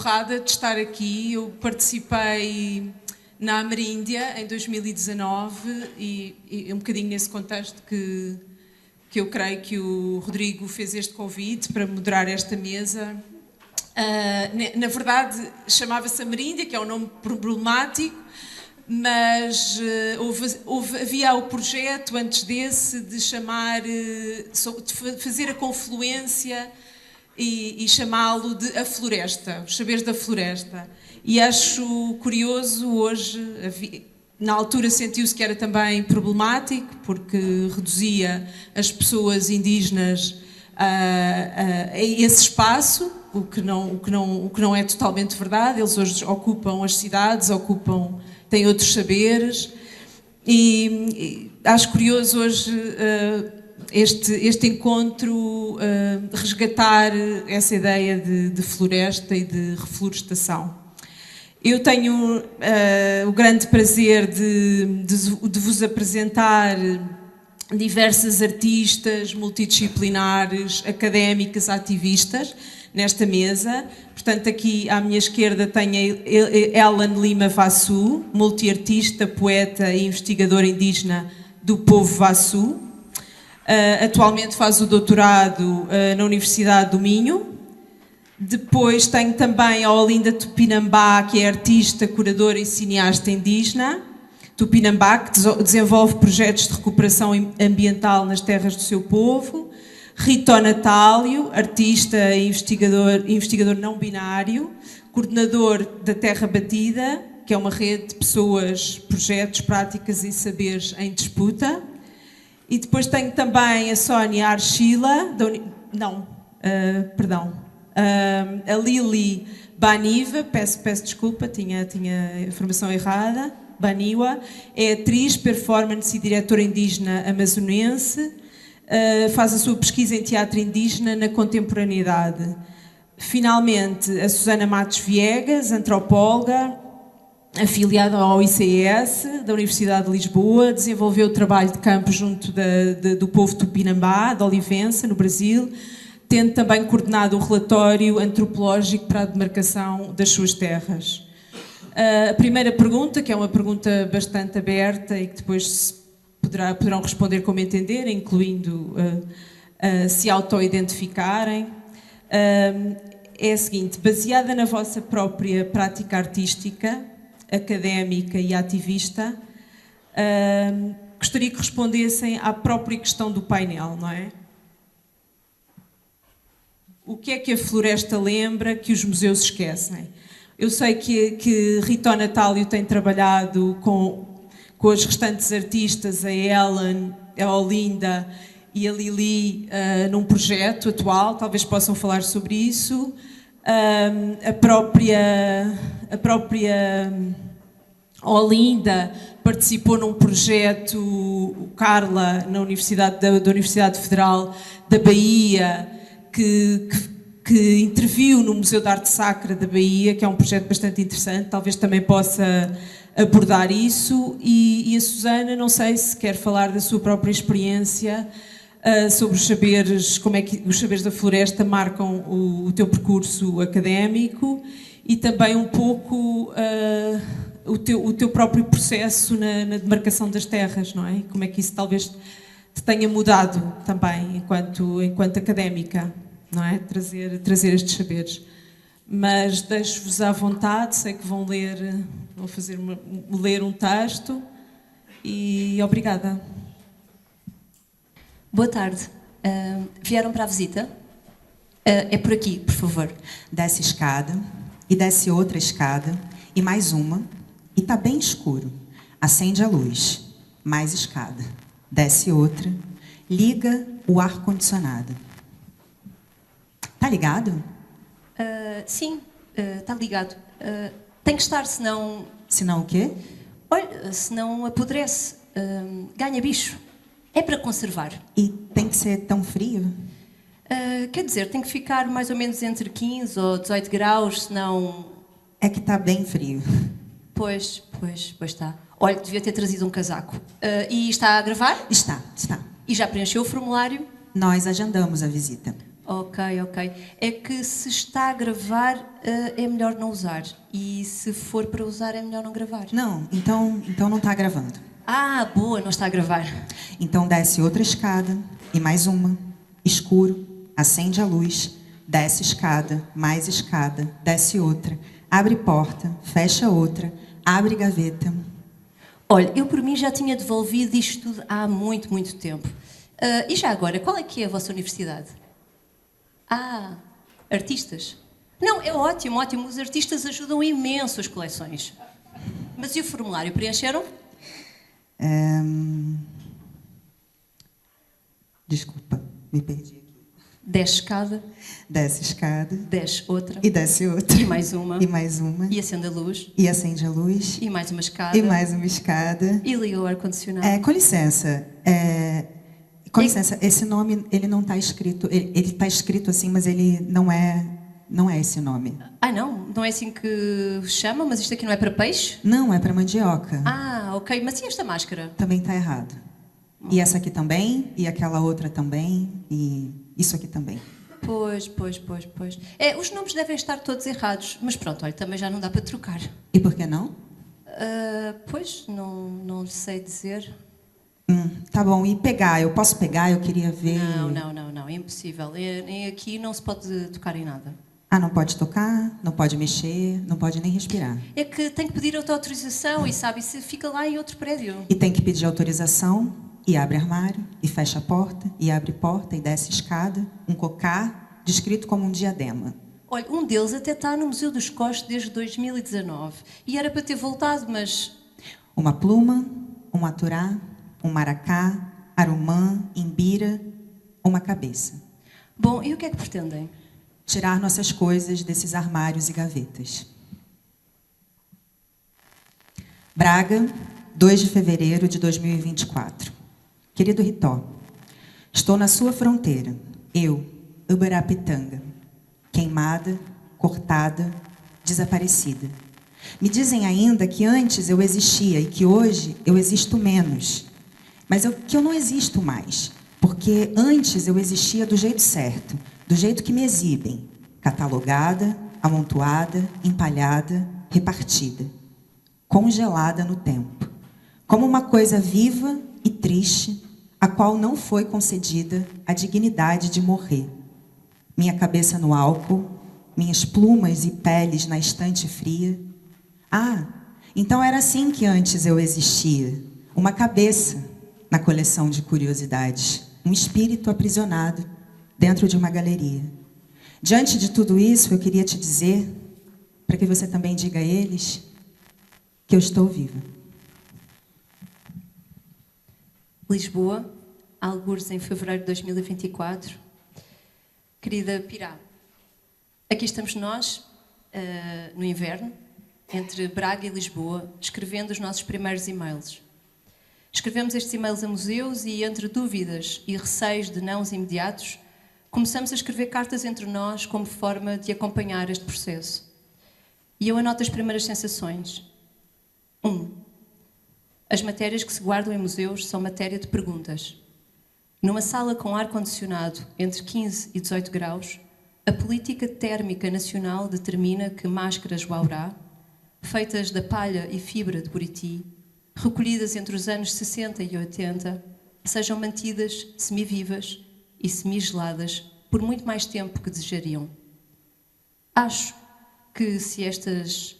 honrada de estar aqui. Eu participei na Ameríndia em 2019 e um bocadinho nesse contexto que eu creio que o Rodrigo fez este convite para moderar esta mesa. Na verdade, chamava-se Ameríndia, que é um nome problemático, mas havia o projeto antes desse de chamar, de fazer a confluência e chamá-lo de A Floresta, os saberes da floresta. E acho curioso hoje, na altura sentiu-se que era também problemático, porque reduzia as pessoas indígenas a esse espaço, o que não é totalmente verdade. Eles hoje ocupam as cidades, têm outros saberes, e acho curioso hoje este encontro resgatar essa ideia de floresta e de reflorestação. Eu tenho o grande prazer de vos apresentar diversas artistas multidisciplinares, académicas, ativistas, nesta mesa. Portanto, aqui à minha esquerda tenho a Ellen Lima Vassu, multiartista, poeta e investigadora indígena do povo Vassu. Atualmente faz o doutorado na Universidade do Minho. Depois tenho também a Olinda Tupinambá, que é artista, curadora e cineasta indígena. Tupinambá, que desenvolve projetos de recuperação ambiental nas terras do seu povo. Rito Natálio, artista e investigador não binário, coordenador da Terra Batida, que é uma rede de pessoas, projetos, práticas e saberes em disputa. E depois tenho também a Sónia Archila, a Lili Baniva, peço desculpa, tinha a informação errada, Baniwa, é atriz, performance e diretora indígena amazonense. Faz a sua pesquisa em teatro indígena na contemporaneidade. Finalmente, a Susana Matos Viegas, antropóloga, afiliada ao ICS, da Universidade de Lisboa, desenvolveu o trabalho de campo junto do povo Tupinambá, de Olivença, no Brasil, tendo também coordenado o relatório antropológico para a demarcação das suas terras. A primeira pergunta, que é uma pergunta bastante aberta e que depois poderão responder como entenderem, incluindo se auto-identificarem, é a seguinte: baseada na vossa própria prática artística, académica e ativista, gostaria que respondessem à própria questão do painel, não é? O que é que a floresta lembra que os museus esquecem? Eu sei que Rito Natálio tem trabalhado com as restantes artistas, a Ellen, a Olinda e a Lili, num projeto atual, talvez possam falar sobre isso. A própria Olinda participou num projeto, Carla, da Universidade Federal da Bahia, que interviu no Museu de Arte Sacra da Bahia, que é um projeto bastante interessante, talvez também possa abordar isso. E a Susana, não sei se quer falar da sua própria experiência sobre os saberes, como é que os saberes da floresta marcam o teu percurso académico e também um pouco o teu próprio processo na demarcação das terras, não é? Como é que isso talvez te tenha mudado também enquanto académica, não é? Trazer estes saberes. Mas deixo-vos à vontade, sei que vão ler um texto e obrigada. Boa tarde. Vieram para a visita? É por aqui, por favor. Desce escada, e desce outra escada, e mais uma, e tá bem escuro. Acende a luz, mais escada. Desce outra, liga o ar-condicionado. Tá ligado? Sim, está ligado. Tem que estar, senão... Senão o quê? Olha, senão apodrece. Ganha bicho. É para conservar. E tem que ser tão frio? Quer dizer, tem que ficar mais ou menos entre 15 ou 18 graus, senão... É que tá bem frio. Pois está. Olha, devia ter trazido um casaco. E está a gravar? Está. E já preencheu o formulário? Nós agendamos a visita. Ok, ok. É que se está a gravar, é melhor não usar. E se for para usar, é melhor não gravar. Não, então não está gravando. Ah, boa, não está a gravar. Então desce outra escada e mais uma. Escuro, acende a luz, desce escada, mais escada, desce outra. Abre porta, fecha outra, abre gaveta. Olha, eu por mim já tinha devolvido isto tudo há muito, muito tempo. E já agora, qual é que é a vossa universidade? Ah, artistas. Não, é ótimo, ótimo. Os artistas ajudam imenso as coleções. Mas e o formulário? Preencheram? Desculpa, me perdi aqui. Desce escada, Desce escada desce outra, e desce outra. e mais uma, E mais uma. e acende a luz, E acende a luz. e mais uma escada, E mais uma escada. e liga o ar-condicionado. Com licença. Com licença, esse nome ele não está escrito. Ele está escrito assim, mas ele não é esse nome. Ah, não? Não é assim que chama? Mas isto aqui não é para peixe? Não, é para mandioca. Ah, ok. Mas e esta máscara? Também está errado. E essa aqui também, e aquela outra também, e isso aqui também. Pois. Os nomes devem estar todos errados, mas pronto, olha, também já não dá para trocar. E por que não? Pois, não sei dizer. Tá bom, e pegar? Eu posso pegar? Eu queria ver... Não, é impossível. Aqui não se pode tocar em nada. Ah, não pode tocar, não pode mexer, não pode nem respirar. É que tem que pedir autorização e sabe, se fica lá em outro prédio. E tem que pedir autorização, e abre armário, e fecha a porta, e abre porta, e desce escada, um cocar, descrito como um diadema. Olha, um deles até está no Museu dos Coches desde 2019. E era para ter voltado, mas... Uma pluma, um aturá, um maracá, arumã, imbira, uma cabeça. Bom, e o que é que pretendem? Tirar nossas coisas desses armários e gavetas. Braga, 2 de fevereiro de 2024. Querido Ritó, estou na sua fronteira, eu, Uberapitanga, queimada, cortada, desaparecida. Me dizem ainda que antes eu existia e que hoje eu existo menos, mas que eu não existo mais, porque antes eu existia do jeito certo, do jeito que me exibem, catalogada, amontoada, empalhada, repartida, congelada no tempo, como uma coisa viva e triste, a qual não foi concedida a dignidade de morrer. Minha cabeça no álcool, minhas plumas e peles na estante fria. Ah, então era assim que antes eu existia, uma cabeça na coleção de curiosidades, um espírito aprisionado dentro de uma galeria. Diante de tudo isso, eu queria te dizer, para que você também diga a eles, que eu estou viva. Lisboa, algures em fevereiro de 2024. Querida Pirá, aqui estamos nós, no inverno, entre Braga e Lisboa, escrevendo os nossos primeiros e-mails. Escrevemos estes e-mails a museus e, entre dúvidas e receios de nãos imediatos, começamos a escrever cartas entre nós como forma de acompanhar este processo. E eu anoto as primeiras sensações. 1. As matérias que se guardam em museus são matéria de perguntas. Numa sala com ar-condicionado entre 15 e 18 graus, a política térmica nacional determina que máscaras Guaurá, feitas da palha e fibra de Buriti, recolhidas entre os anos 60 e 80, sejam mantidas semivivas e semigeladas por muito mais tempo que desejariam. Acho que se estas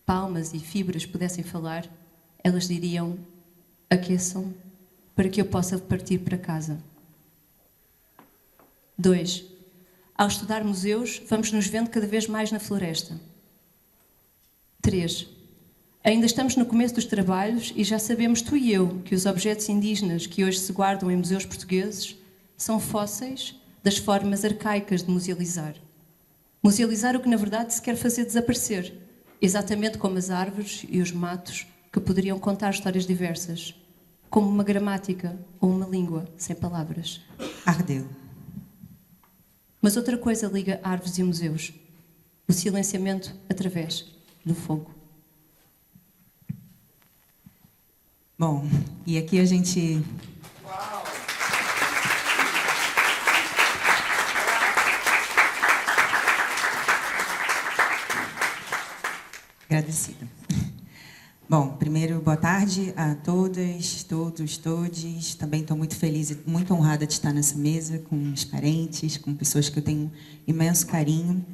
palmas e fibras pudessem falar, elas diriam: aqueçam para que eu possa partir para casa. 2. Ao estudar museus, vamos nos vendo cada vez mais na floresta. 3. Ainda estamos no começo dos trabalhos e já sabemos, tu e eu, que os objetos indígenas que hoje se guardam em museus portugueses são fósseis das formas arcaicas de musealizar. Musealizar o que na verdade se quer fazer desaparecer, exatamente como as árvores e os matos que poderiam contar histórias diversas, como uma gramática ou uma língua sem palavras. Ardeu. Mas outra coisa liga árvores e museus: o silenciamento através do fogo. Bom, e aqui a gente... agradecida. Bom, primeiro, boa tarde a todas, todos, todes. Também estou muito feliz e muito honrada de estar nessa mesa com os parentes, com pessoas que eu tenho imenso carinho.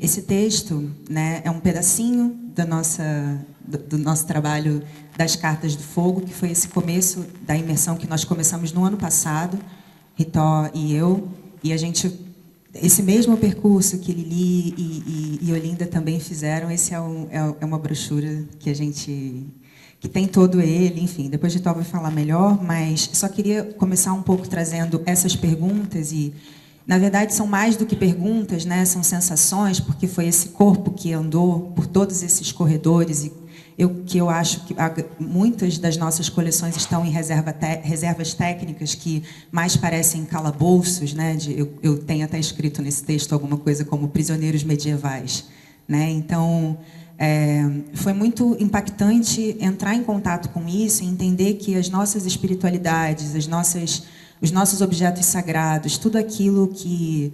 Esse texto, né, é um pedacinho do nosso trabalho das Cartas do Fogo, que foi esse começo da imersão que nós começamos no ano passado, Ritó e eu, e a gente... Esse mesmo percurso que Lili e Olinda também fizeram, esse é uma brochura que tem todo ele, enfim, depois Ritó vai falar melhor, mas só queria começar um pouco trazendo essas perguntas e, na verdade, são mais do que perguntas, né? São sensações, porque foi esse corpo que andou por todos esses corredores e eu acho que muitas das nossas coleções estão em reservas técnicas que mais parecem calabouços, né? Eu tenho até escrito nesse texto alguma coisa como prisioneiros medievais, né? Então, foi muito impactante entrar em contato com isso e entender que as nossas espiritualidades, os nossos objetos sagrados, tudo aquilo que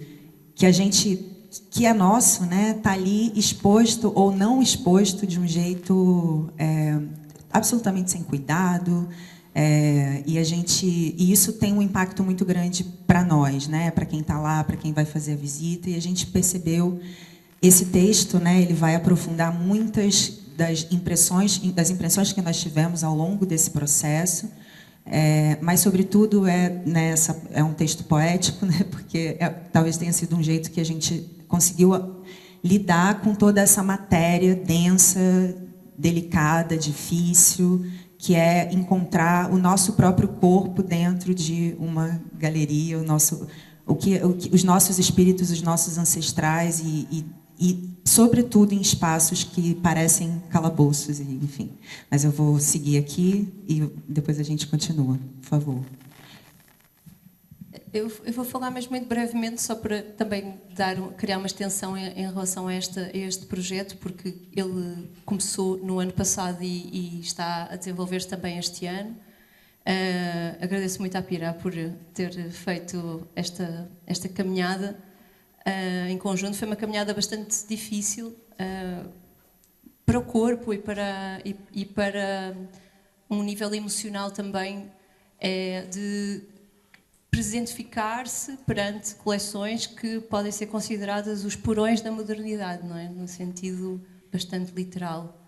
é nosso, né, está ali exposto ou não exposto de um jeito absolutamente sem cuidado, e isso tem um impacto muito grande para nós, né, para quem está lá, para quem vai fazer a visita, e a gente percebeu esse texto, né, ele vai aprofundar muitas das impressões que nós tivemos ao longo desse processo. Mas, sobretudo, é um texto poético, né, porque talvez tenha sido um jeito que a gente conseguiu lidar com toda essa matéria densa, delicada, difícil, que é encontrar o nosso próprio corpo dentro de uma galeria, os nossos espíritos, os nossos ancestrais e, sobretudo, em espaços que parecem calabouços, enfim. Mas eu vou seguir aqui e depois a gente continua, por favor. Eu vou falar, mas muito brevemente, só para também criar uma extensão em relação a este projeto, porque ele começou no ano passado e está a desenvolver-se também este ano. Agradeço muito à Pira por ter feito esta caminhada em conjunto. Foi uma caminhada bastante difícil para o corpo e para um nível emocional também, de presentificar-se perante coleções que podem ser consideradas os porões da modernidade, não é? No sentido bastante literal.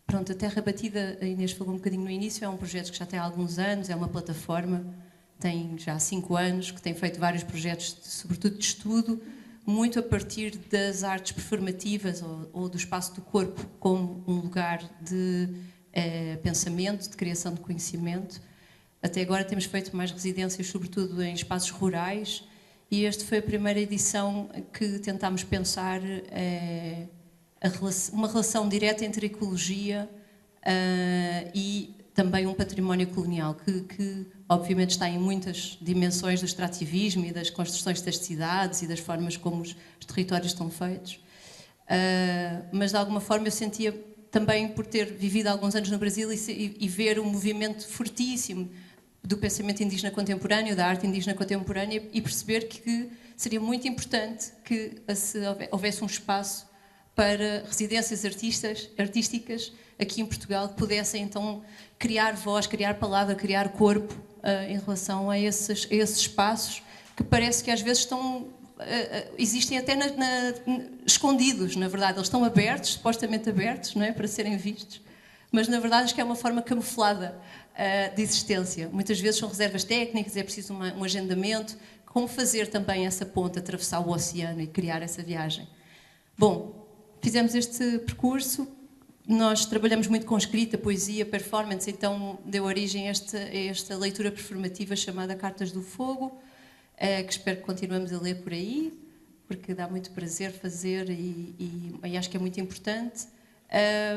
Pronto, a Terra Batida, a Inês falou um bocadinho no início, é um projeto que já tem alguns anos, é uma plataforma, tem já 5 anos, que tem feito vários projetos, sobretudo de estudo, muito a partir das artes performativas ou do espaço do corpo como um lugar de pensamento, de criação de conhecimento. Até agora temos feito mais residências, sobretudo em espaços rurais, e esta foi a primeira edição que tentámos pensar uma relação direta entre ecologia e também um património colonial, que obviamente está em muitas dimensões do extrativismo e das construções das cidades e das formas como os territórios estão feitos. Mas de alguma forma eu sentia também, por ter vivido alguns anos no Brasil e ver um movimento fortíssimo do pensamento indígena contemporâneo, da arte indígena contemporânea, e perceber que seria muito importante que houvesse um espaço para residências artísticas aqui em Portugal que pudessem então criar voz, criar palavra, criar corpo em relação a esses espaços que parece que às vezes existem até escondidos, na verdade. Eles estão abertos, supostamente abertos, não é, para serem vistos, mas na verdade acho que é uma forma camuflada de existência. Muitas vezes são reservas técnicas, é preciso um agendamento. Como fazer também essa ponte, atravessar o oceano e criar essa viagem? Bom, fizemos este percurso, nós trabalhamos muito com escrita, poesia, performance, então deu origem a esta leitura performativa chamada Cartas do Fogo, que espero que continuemos a ler por aí, porque dá muito prazer fazer e acho que é muito importante.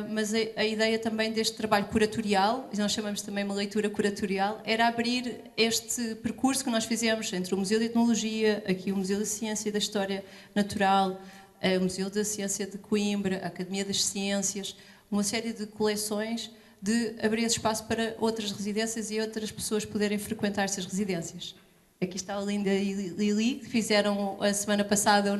Mas a ideia também deste trabalho curatorial, e nós chamamos também uma leitura curatorial, era abrir este percurso que nós fizemos entre o Museu de Etnologia, aqui o Museu da Ciência e da História Natural, o Museu da Ciência de Coimbra, a Academia das Ciências, uma série de coleções, de abrir esse espaço para outras residências e outras pessoas poderem frequentar essas residências. Aqui está a Linda e Lili, que fizeram a semana passada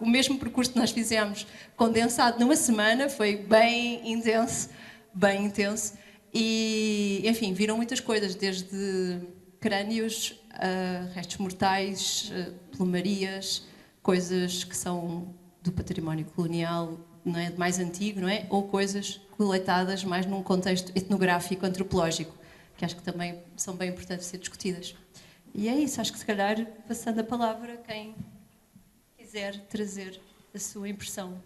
o mesmo percurso que nós fizemos, condensado numa semana, foi bem intenso, bem intenso. E, enfim, viram muitas coisas, desde crânios a restos mortais, plumarias, coisas que são do património colonial, não é, mais antigo, não é? Ou coisas coletadas mais num contexto etnográfico, antropológico, que acho que também são bem importantes de ser discutidas. E é isso, acho que se calhar, passando a palavra a quem quiser trazer a sua impressão.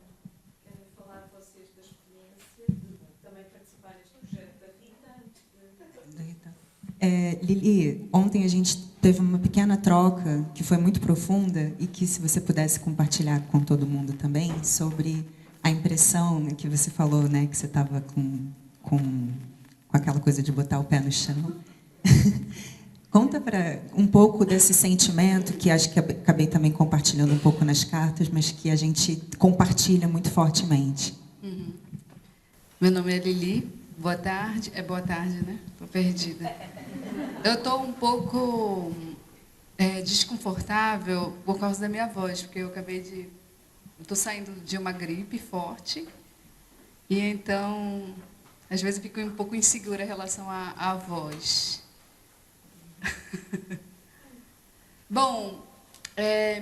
Quero falar a vocês da experiência de também participar neste projeto da Rita. Lili, ontem a gente teve uma pequena troca que foi muito profunda e que, se você pudesse compartilhar com todo mundo também, sobre a impressão, né, que você falou, né, que você estava com aquela coisa de botar o pé no chão. Conta para um pouco desse sentimento, que acho que acabei também compartilhando um pouco nas cartas, mas que a gente compartilha muito fortemente. Uhum. Meu nome é Lili. Boa tarde. É boa tarde, né? Estou perdida. Eu estou um pouco desconfortável por causa da minha voz, porque eu estou saindo de uma gripe forte, e então, às vezes, eu fico um pouco insegura em relação à voz. Bom,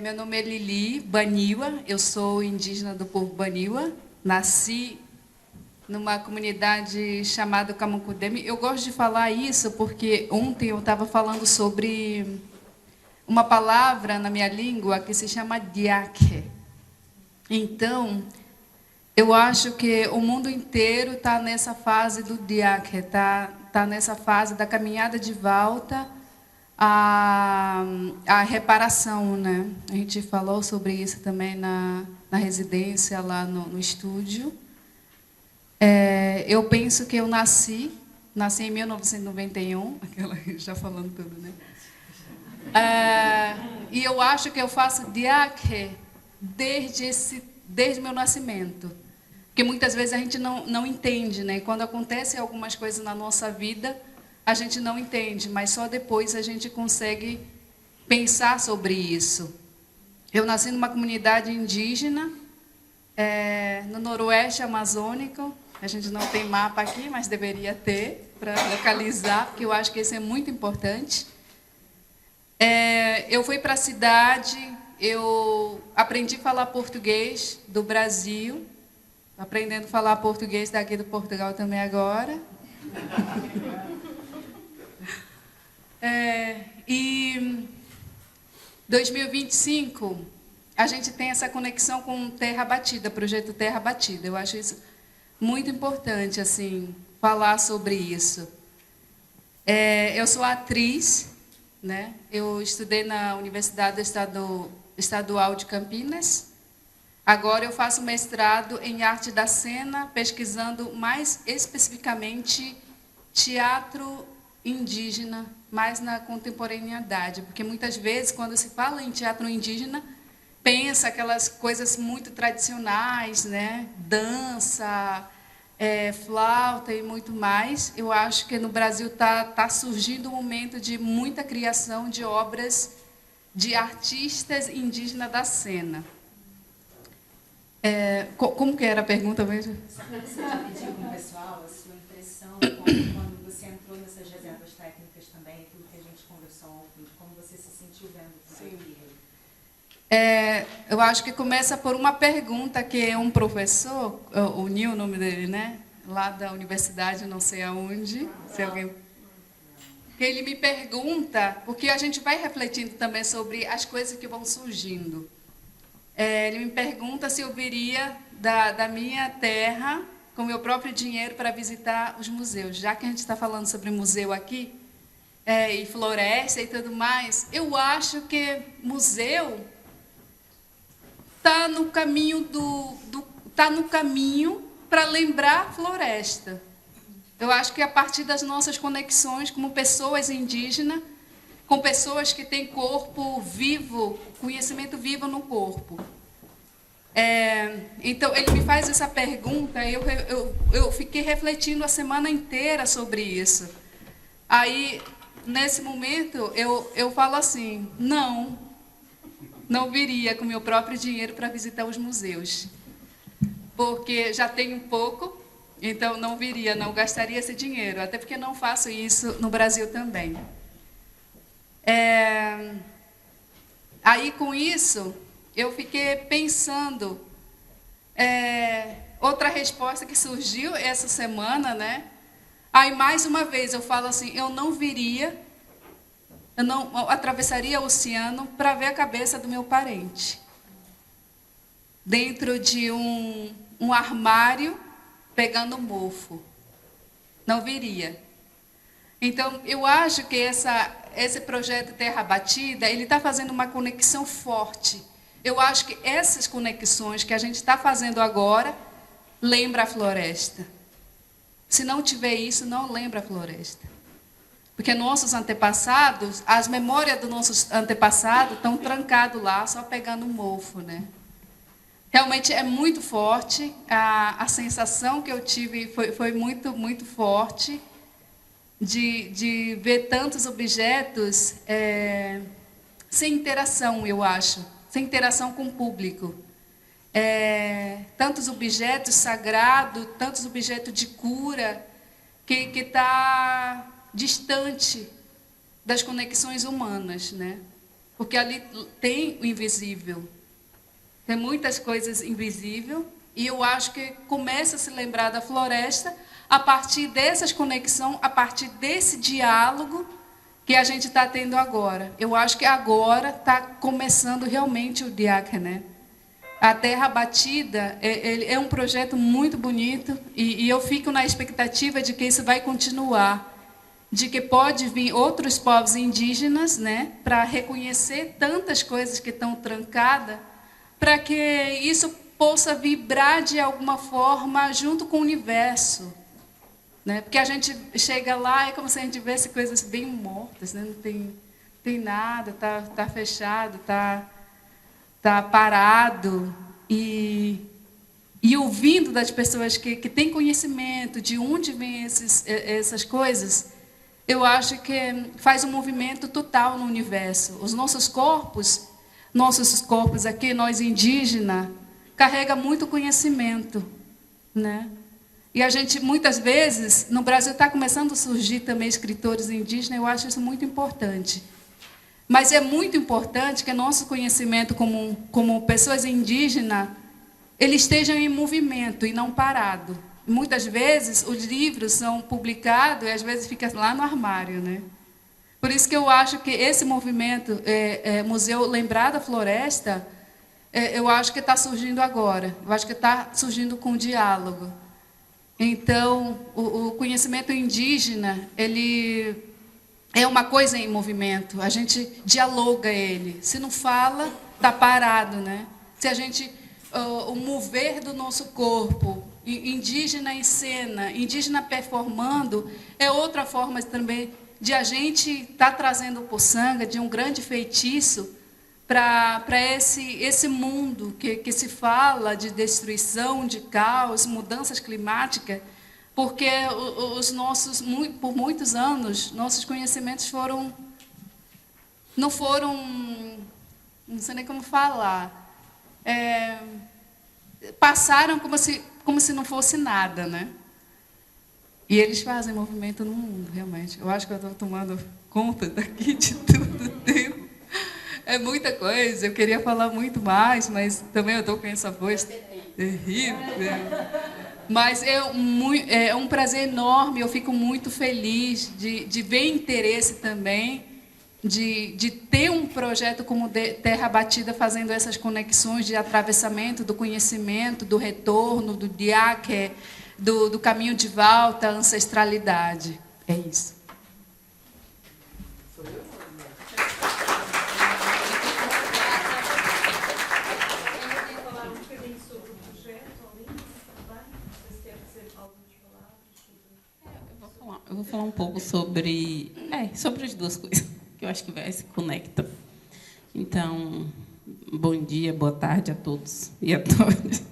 meu nome é Lili Baniwa, eu sou indígena do povo Baniwa, nasci numa comunidade chamada Kamunkudemi. Eu gosto de falar isso porque ontem eu estava falando sobre uma palavra na minha língua que se chama diake. Então, eu acho que o mundo inteiro está nessa fase do diake, tá nessa fase da caminhada de volta a reparação, né? A gente falou sobre isso também na residência, lá no estúdio. Eu penso que eu nasci em 1991, aquela já falando tudo, né? E eu acho que eu faço diake desde meu nascimento. Porque muitas vezes a gente não entende, né? Quando acontecem algumas coisas na nossa vida, a gente não entende, mas só depois a gente consegue pensar sobre isso. Eu nasci numa comunidade indígena, no noroeste amazônico. A gente não tem mapa aqui, mas deveria ter, para localizar, porque eu acho que isso é muito importante. Eu fui para a cidade, eu aprendi a falar português do Brasil, aprendendo a falar português daqui do Portugal também agora. E 2025, a gente tem essa conexão com Terra Batida, projeto Terra Batida. Eu acho isso muito importante, assim, falar sobre isso. Eu sou atriz, né? Eu estudei na Universidade Estadual de Campinas. Agora eu faço mestrado em arte da cena, pesquisando mais especificamente teatro indígena, mais na contemporaneidade, porque muitas vezes, quando se fala em teatro indígena, pensa aquelas coisas muito tradicionais, né? Dança, flauta e muito mais. Eu acho que no Brasil tá surgindo um momento de muita criação de obras de artistas indígenas da cena. Como que era a pergunta mesmo? Só para você dividir com o pessoal a sua impressão quando você entrou nessas reservas técnicas também, aquilo que a gente conversou ontem, como você se sentiu vendo tudo aquilo. Eu acho que começa por uma pergunta que um professor, o Nil, o nome dele, né? Lá da universidade, não sei aonde, se alguém... que ele me pergunta, porque a gente vai refletindo também sobre as coisas que vão surgindo. Ele me pergunta se eu viria da minha terra, com meu próprio dinheiro, para visitar os museus. Já que a gente está falando sobre museu aqui, e floresta e tudo mais, eu acho que museu está no caminho para lembrar floresta. Eu acho que a partir das nossas conexões como pessoas indígenas, com pessoas que têm corpo vivo, conhecimento vivo no corpo. Então, ele me faz essa pergunta, eu fiquei refletindo a semana inteira sobre isso. Aí, nesse momento, eu falo assim, não viria com meu próprio dinheiro para visitar os museus. Porque já tenho pouco, então não viria, não gastaria esse dinheiro. Até porque não faço isso no Brasil também. Aí, com isso, eu fiquei pensando... outra resposta que surgiu essa semana, né? Aí, mais uma vez, eu falo assim, eu não atravessaria o oceano para ver a cabeça do meu parente. Dentro de um armário, pegando mofo. Não viria. Então, eu acho que esse projeto Terra Batida, ele está fazendo uma conexão forte. Eu acho que essas conexões que a gente está fazendo agora, lembra a floresta. Se não tiver isso, não lembra a floresta. Porque nossos antepassados, as memórias dos nossos antepassados estão trancados lá, só pegando mofo, né? Realmente é muito forte, a sensação que eu tive foi muito, muito forte de ver tantos objetos sem interação, eu acho, sem interação com o público. Tantos objetos sagrados, tantos objetos de cura, que está distante das conexões humanas, né? Porque ali tem o invisível. Tem muitas coisas invisíveis, e eu acho que começa a se lembrar da floresta a partir dessas conexões, a partir desse diálogo que a gente está tendo agora. Eu acho que agora está começando realmente o diálogo, né? A Terra Batida é um projeto muito bonito, e eu fico na expectativa de que isso vai continuar, de que pode vir outros povos indígenas, né, para reconhecer tantas coisas que estão trancadas, para que isso possa vibrar de alguma forma junto com o universo, né? Porque a gente chega lá, é como se a gente visse coisas bem mortas, né? Não tem nada, tá fechado, tá parado, e ouvindo das pessoas que têm conhecimento de onde vêm essas coisas, eu acho que faz um movimento total no universo. Os nossos corpos aqui, nós indígenas, carrega muito conhecimento, né? E a gente, muitas vezes, no Brasil está começando a surgir também escritores indígenas, eu acho isso muito importante. Mas é muito importante que nosso conhecimento como pessoas indígenas, ele esteja em movimento e não parado. Muitas vezes, os livros são publicados e, às vezes, fica lá no armário, né? Por isso que eu acho que esse movimento, Museu Lembrar da Floresta, eu acho que está surgindo agora. Eu acho que está surgindo com diálogo. Então, o conhecimento indígena, ele é uma coisa em movimento. A gente dialoga ele. Se não fala, está parado, né? Se a gente... o mover do nosso corpo, indígena em cena, indígena performando, é outra forma também de a gente estar trazendo o poçanga, de um grande feitiço, para esse mundo que se fala de destruição, de caos, mudanças climáticas, porque por muitos anos, nossos conhecimentos não sei nem como falar, passaram como se não fosse nada, né? E eles fazem movimento no mundo, realmente. Eu acho que eu estou tomando conta daqui de tudo o tempo. É muita coisa, eu queria falar muito mais, mas também eu estou com essa voz terrível. Mas é um prazer enorme, eu fico muito feliz de ver interesse também, de ter um projeto como Terra Batida fazendo essas conexões de atravessamento do conhecimento, do retorno, do diáque, do caminho de volta, à ancestralidade. É isso. Eu vou falar um pouco sobre as duas coisas, que eu acho que vai se conectam. Então, bom dia, boa tarde a todos e a todas.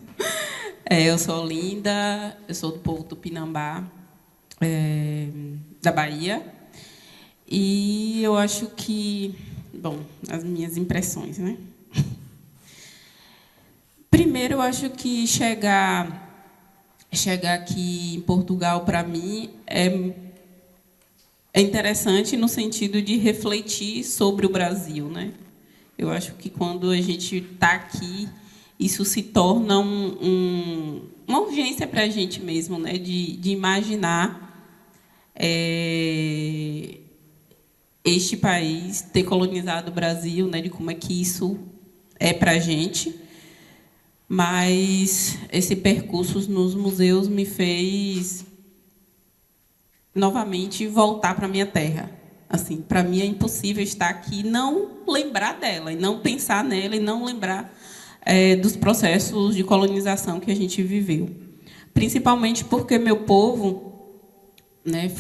Eu sou Olinda, eu sou do povo Tupinambá, da Bahia. E eu acho que, bom, as minhas impressões, né? Primeiro, eu acho que chegar aqui em Portugal, para mim, é interessante no sentido de refletir sobre o Brasil, né? Eu acho que quando a gente está aqui, isso se torna uma urgência para a gente mesmo, né? De imaginar este país ter colonizado o Brasil, né? De como é que isso é para a gente. Mas esse percurso nos museus me fez novamente voltar para a minha terra. Assim, para mim é impossível estar aqui e não lembrar dela, e não pensar nela, e não lembrar dos processos de colonização que a gente viveu. Principalmente porque meu povo, né,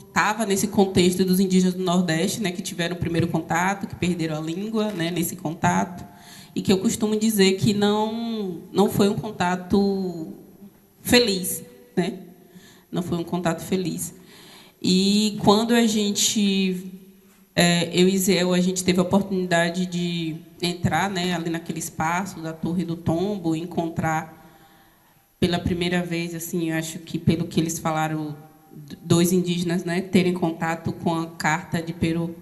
estava nesse contexto dos indígenas do Nordeste, né, que tiveram o primeiro contato, que perderam a língua, né, nesse contato, e que eu costumo dizer que não foi um contato feliz, né? Não foi um contato feliz. E quando a gente, eu e Zé, a gente teve a oportunidade de entrar, né, ali naquele espaço da Torre do Tombo, encontrar pela primeira vez, assim, eu acho que pelo que eles falaram, dois indígenas, né, terem contato com a carta de Peru,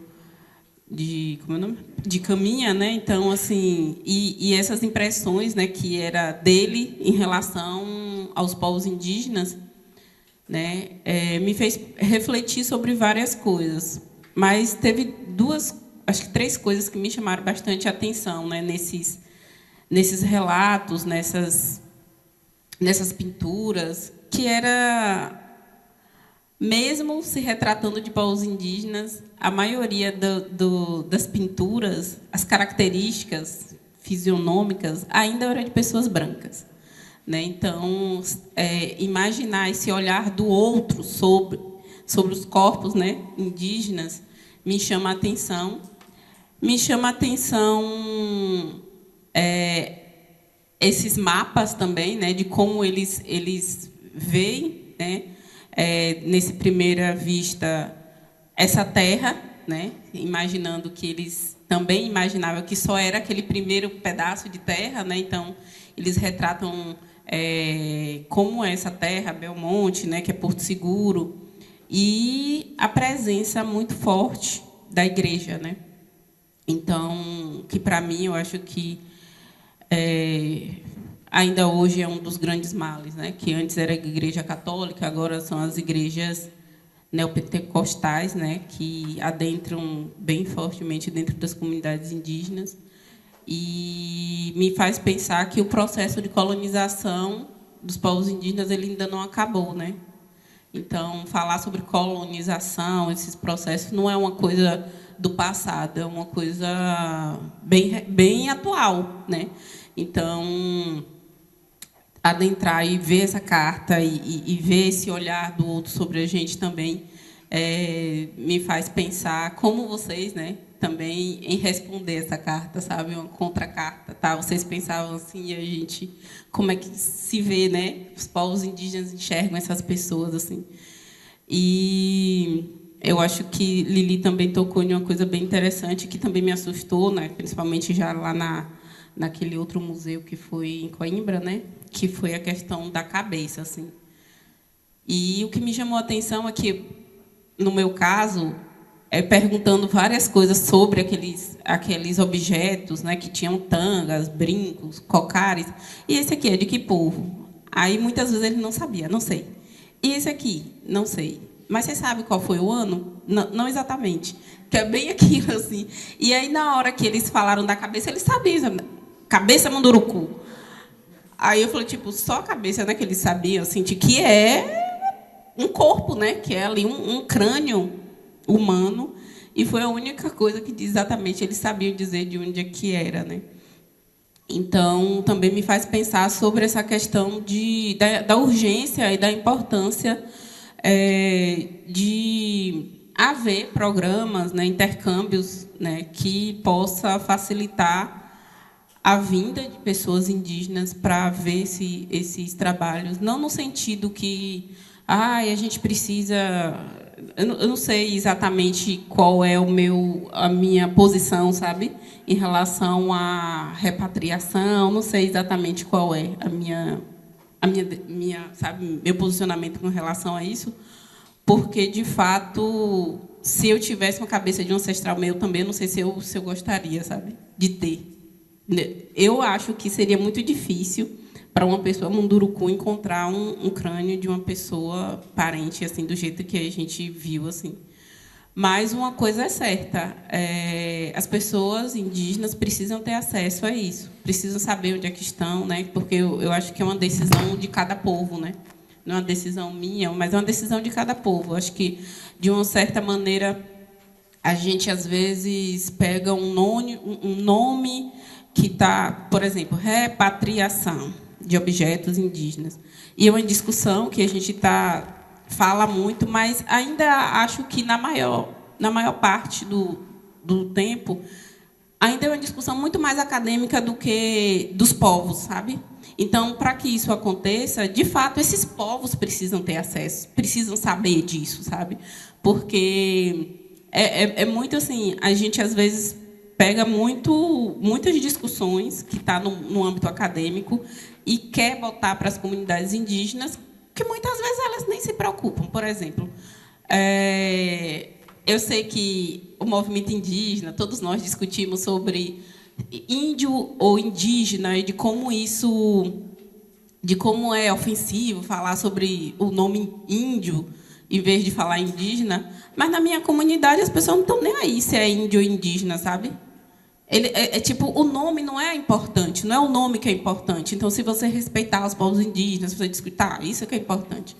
como é o nome? De Caminha, né? Então, assim, e essas impressões, né, que era dele em relação aos povos indígenas, né, me fez refletir sobre várias coisas. Mas teve acho que 3 coisas que me chamaram bastante a atenção, né, nesses relatos, nessas pinturas, que era, mesmo se retratando de povos indígenas, a maioria das pinturas, as características fisionômicas, ainda era de pessoas brancas, né? Então, imaginar esse olhar do outro sobre os corpos, né, indígenas me chama a atenção. Me chama a atenção esses mapas também, né, de como eles veem, né, nesse primeira vista, essa terra, né, imaginando que eles também imaginavam que só era aquele primeiro pedaço de terra, né? Então eles retratam como é essa terra, Belmonte, né, que é Porto Seguro, e a presença muito forte da igreja, né? Então, que para mim eu acho que ainda hoje é um dos grandes males, né? Que antes era a igreja católica, agora são as igrejas neopentecostais, né? Que adentram bem fortemente dentro das comunidades indígenas, e me faz pensar que o processo de colonização dos povos indígenas ele ainda não acabou, né? Então, falar sobre colonização, esses processos, não é uma coisa do passado, é uma coisa bem atual, né? Então, adentrar e ver essa carta e ver esse olhar do outro sobre a gente também me faz pensar como vocês, né, também em responder essa carta, sabe, uma contracarta, tá? Vocês pensavam assim, e a gente, como é que se vê, né? Os povos indígenas enxergam essas pessoas assim. E eu acho que Lili também tocou em uma coisa bem interessante que também me assustou, né? Principalmente já lá naquele outro museu que foi em Coimbra, né? Que foi a questão da cabeça, assim. E o que me chamou a atenção é que, no meu caso, perguntando várias coisas sobre aqueles objetos, né, que tinham tangas, brincos, cocares. E esse aqui é de que povo? Aí, muitas vezes, ele não sabia, não sei. E esse aqui? Não sei. Mas você sabe qual foi o ano? Não, não exatamente. Que é bem aquilo, assim. E aí, na hora que eles falaram da cabeça, eles sabiam. Cabeça Munduruku. Aí eu falei, tipo, só a cabeça, né, que eles sabiam, assim, de que é um corpo, né, que é ali um crânio humano, e foi a única coisa que exatamente eles sabiam dizer de onde é que era, né? Então, também me faz pensar sobre essa questão da urgência e da importância de haver programas, né, intercâmbios, né, que possa facilitar a vinda de pessoas indígenas para ver esses trabalhos, não no sentido que a gente precisa... Eu não sei exatamente qual é a minha posição, sabe? Em relação à repatriação, não sei exatamente qual é sabe, meu posicionamento com relação a isso, porque, de fato, se eu tivesse uma cabeça de um ancestral meu também, não sei se eu gostaria, sabe, de ter. Eu acho que seria muito difícil para uma pessoa munduruku encontrar um crânio de uma pessoa parente, assim, do jeito que a gente viu, assim. Mas uma coisa é certa, as pessoas indígenas precisam ter acesso a isso, precisam saber onde é que estão, né? Porque eu acho que é uma decisão de cada povo, né? Não é uma decisão minha, mas é uma decisão de cada povo. Eu acho que, de uma certa maneira, a gente, às vezes, pega um nome que está, por exemplo, repatriação de objetos indígenas. E é uma discussão que a gente fala muito, mas ainda acho que, na maior parte do tempo, ainda é uma discussão muito mais acadêmica do que dos povos, sabe? Então, para que isso aconteça, de fato, esses povos precisam ter acesso, precisam saber disso, sabe? Porque é muito assim, a gente, às vezes, pega muitas discussões que estão no âmbito acadêmico e quer botar para as comunidades indígenas, que muitas vezes elas nem se preocupam. Por exemplo, eu sei que o movimento indígena, todos nós discutimos sobre índio ou indígena e de como é ofensivo falar sobre o nome índio em vez de falar indígena, mas na minha comunidade as pessoas não estão nem aí se é índio ou indígena, sabe? Tipo, o nome não é importante, não é o nome que é importante. Então, se você respeitar os povos indígenas, se você discutir, isso é que é importante.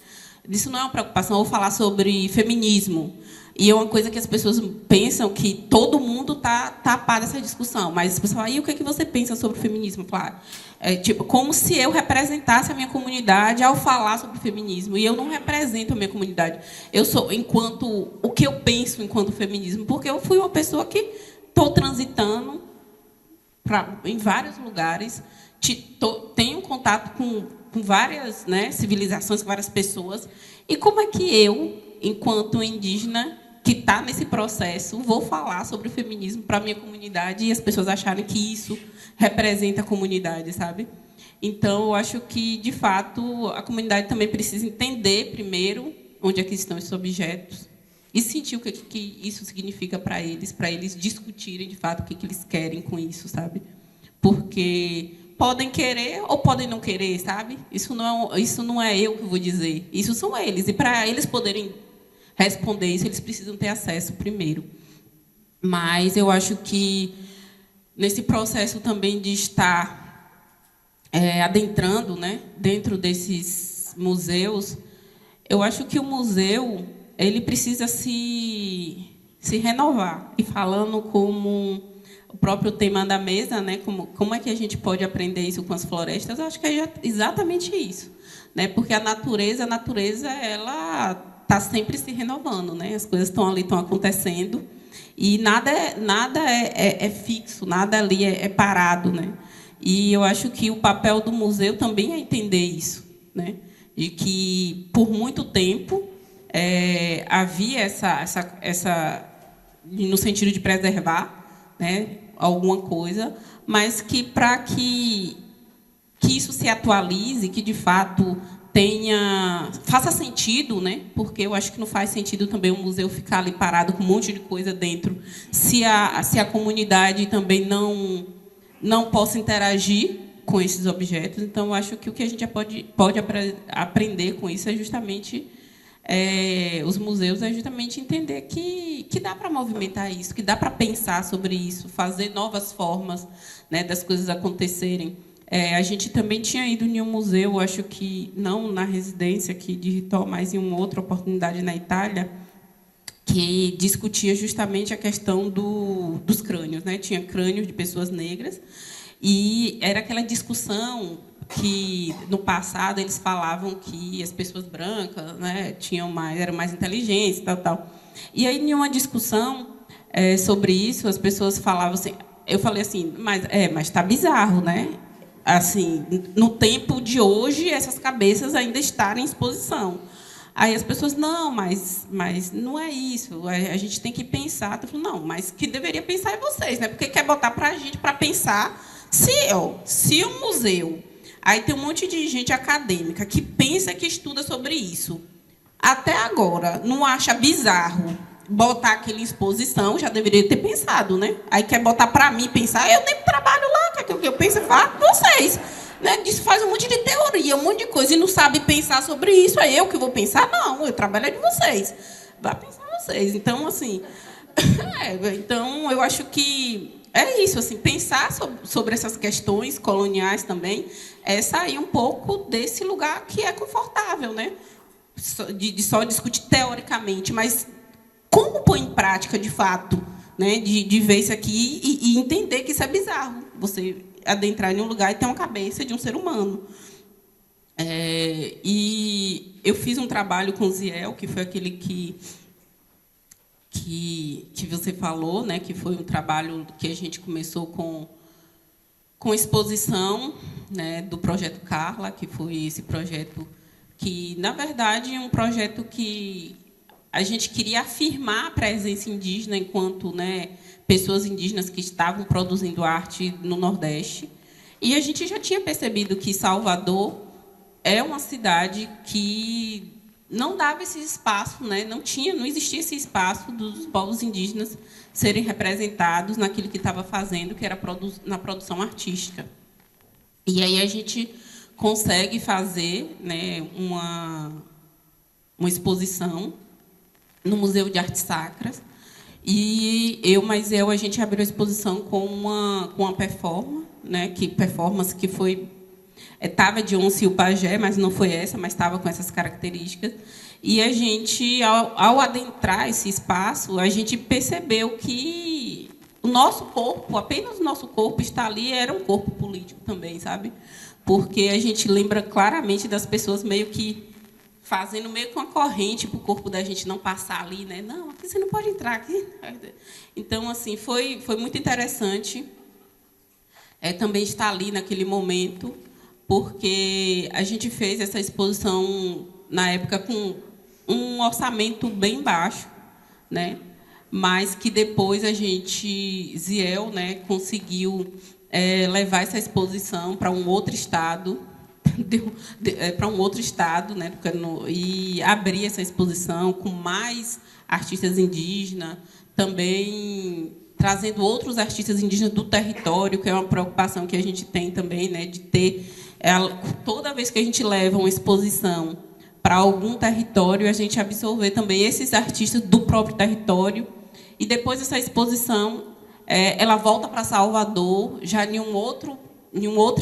Isso não é uma preocupação. Ou falar sobre feminismo. E é uma coisa que as pessoas pensam que todo mundo está a par dessa discussão. Mas as pessoas falam, e o que é que você pensa sobre o feminismo? Claro, tipo, como se eu representasse a minha comunidade ao falar sobre o feminismo. E eu não represento a minha comunidade. Eu sou o que eu penso enquanto feminismo. Porque eu fui uma pessoa que estou transitando em vários lugares, tenho contato com várias, né, civilizações, com várias pessoas. E como é que eu, enquanto indígena, que está nesse processo, vou falar sobre o feminismo para a minha comunidade e as pessoas acharem que isso representa a comunidade, sabe? Então, eu acho que, de fato, a comunidade também precisa entender, primeiro, onde é que estão esses objetos, e sentir o que isso significa para eles discutirem, de fato, o que eles querem com isso, sabe? Porque podem querer ou podem não querer, sabe? Isso não é eu que vou dizer. Isso são eles. E, para eles poderem responder isso, eles precisam ter acesso primeiro. Mas eu acho que, nesse processo também de estar adentrando, né, dentro desses museus, eu acho que o museu ele precisa se renovar. E falando como o próprio tema da mesa, né, como é que a gente pode aprender isso com as florestas, eu acho que é exatamente isso. Né, porque a natureza ela está sempre se renovando. Né, as coisas estão ali, estão acontecendo, e nada é fixo, nada ali é parado. Né, e eu acho que o papel do museu também é entender isso. Né, de que, por muito tempo, havia essa no sentido de preservar, né, alguma coisa, mas que, para que isso se atualize, que de fato faça sentido, né, porque eu acho que não faz sentido também o museu ficar ali parado com um monte de coisa dentro, se a comunidade também não possa interagir com esses objetos. Então, eu acho que o que a gente pode aprender com isso é justamente os museus, é justamente entender que dá para movimentar isso, que dá para pensar sobre isso, fazer novas formas, né, das coisas acontecerem. A gente também tinha ido em um museu, acho que não na residência aqui de Ritó, mas em uma outra oportunidade na Itália, que discutia justamente a questão dos crânios. Né? Tinha crânios de pessoas negras, e era aquela discussão que, no passado, eles falavam que as pessoas brancas, né, eram mais inteligentes, tal. E aí, em uma discussão sobre isso, as pessoas falavam assim, eu falei assim, mas está bizarro, né? Assim, no tempo de hoje, essas cabeças ainda estarem em exposição. Aí as pessoas, não, mas não é isso, a gente tem que pensar. Eu falo, não, mas que deveria pensar é vocês, né? Porque quer botar para a gente para pensar. Se um museu, aí tem um monte de gente acadêmica que pensa, que estuda sobre isso, até agora não acha bizarro botar aquela exposição, já deveria ter pensado, né? Aí quer botar para mim pensar, eu nem trabalho lá, que eu penso, faço vocês. Né? Faz um monte de teoria, um monte de coisa, e não sabe pensar sobre isso. É eu que vou pensar? Não, eu trabalho é de vocês. Vai pensar vocês. Então, assim, então eu acho que é isso, assim, pensar sobre essas questões coloniais também, é sair um pouco desse lugar que é confortável, né? De só discutir teoricamente, mas como pôr em prática, de fato, né? De ver isso aqui e entender que isso é bizarro. Você adentrar em um lugar e ter uma cabeça de um ser humano. E eu fiz um trabalho com o Ziel, que foi aquele que você falou, né? Que foi um trabalho que a gente começou com exposição, né? Do projeto Carla, que foi esse projeto que, na verdade, é um projeto que a gente queria afirmar a presença indígena enquanto, né, pessoas indígenas que estavam produzindo arte no Nordeste. E a gente já tinha percebido que Salvador é uma cidade que não dava esse espaço, né? Não existia esse espaço dos povos indígenas serem representados naquilo que estava fazendo, que era na produção artística. E aí a gente consegue fazer, né, uma exposição no Museu de Artes Sacras. E a gente abriu a exposição com uma performance, né, que foi estava de Onça e o Pajé, mas não foi essa, mas estava com essas características. E a gente, ao adentrar esse espaço, a gente percebeu que o nosso corpo, apenas o nosso corpo está ali, era um corpo político também, sabe? Porque a gente lembra claramente das pessoas meio que fazendo meio que uma corrente para o corpo da gente não passar ali, né? Não, aqui você não pode entrar aqui. Então, assim, foi muito interessante também estar ali naquele momento, porque a gente fez essa exposição na época com um orçamento bem baixo, né? Mas que depois a gente, Ziel, né, conseguiu levar essa exposição para um outro estado, né, e abrir essa exposição com mais artistas indígenas, também trazendo outros artistas indígenas do território, que é uma preocupação que a gente tem também, né, de ter toda vez que a gente leva uma exposição para algum território, a gente absorver também esses artistas do próprio território, e depois essa exposição ela volta para Salvador já em um outro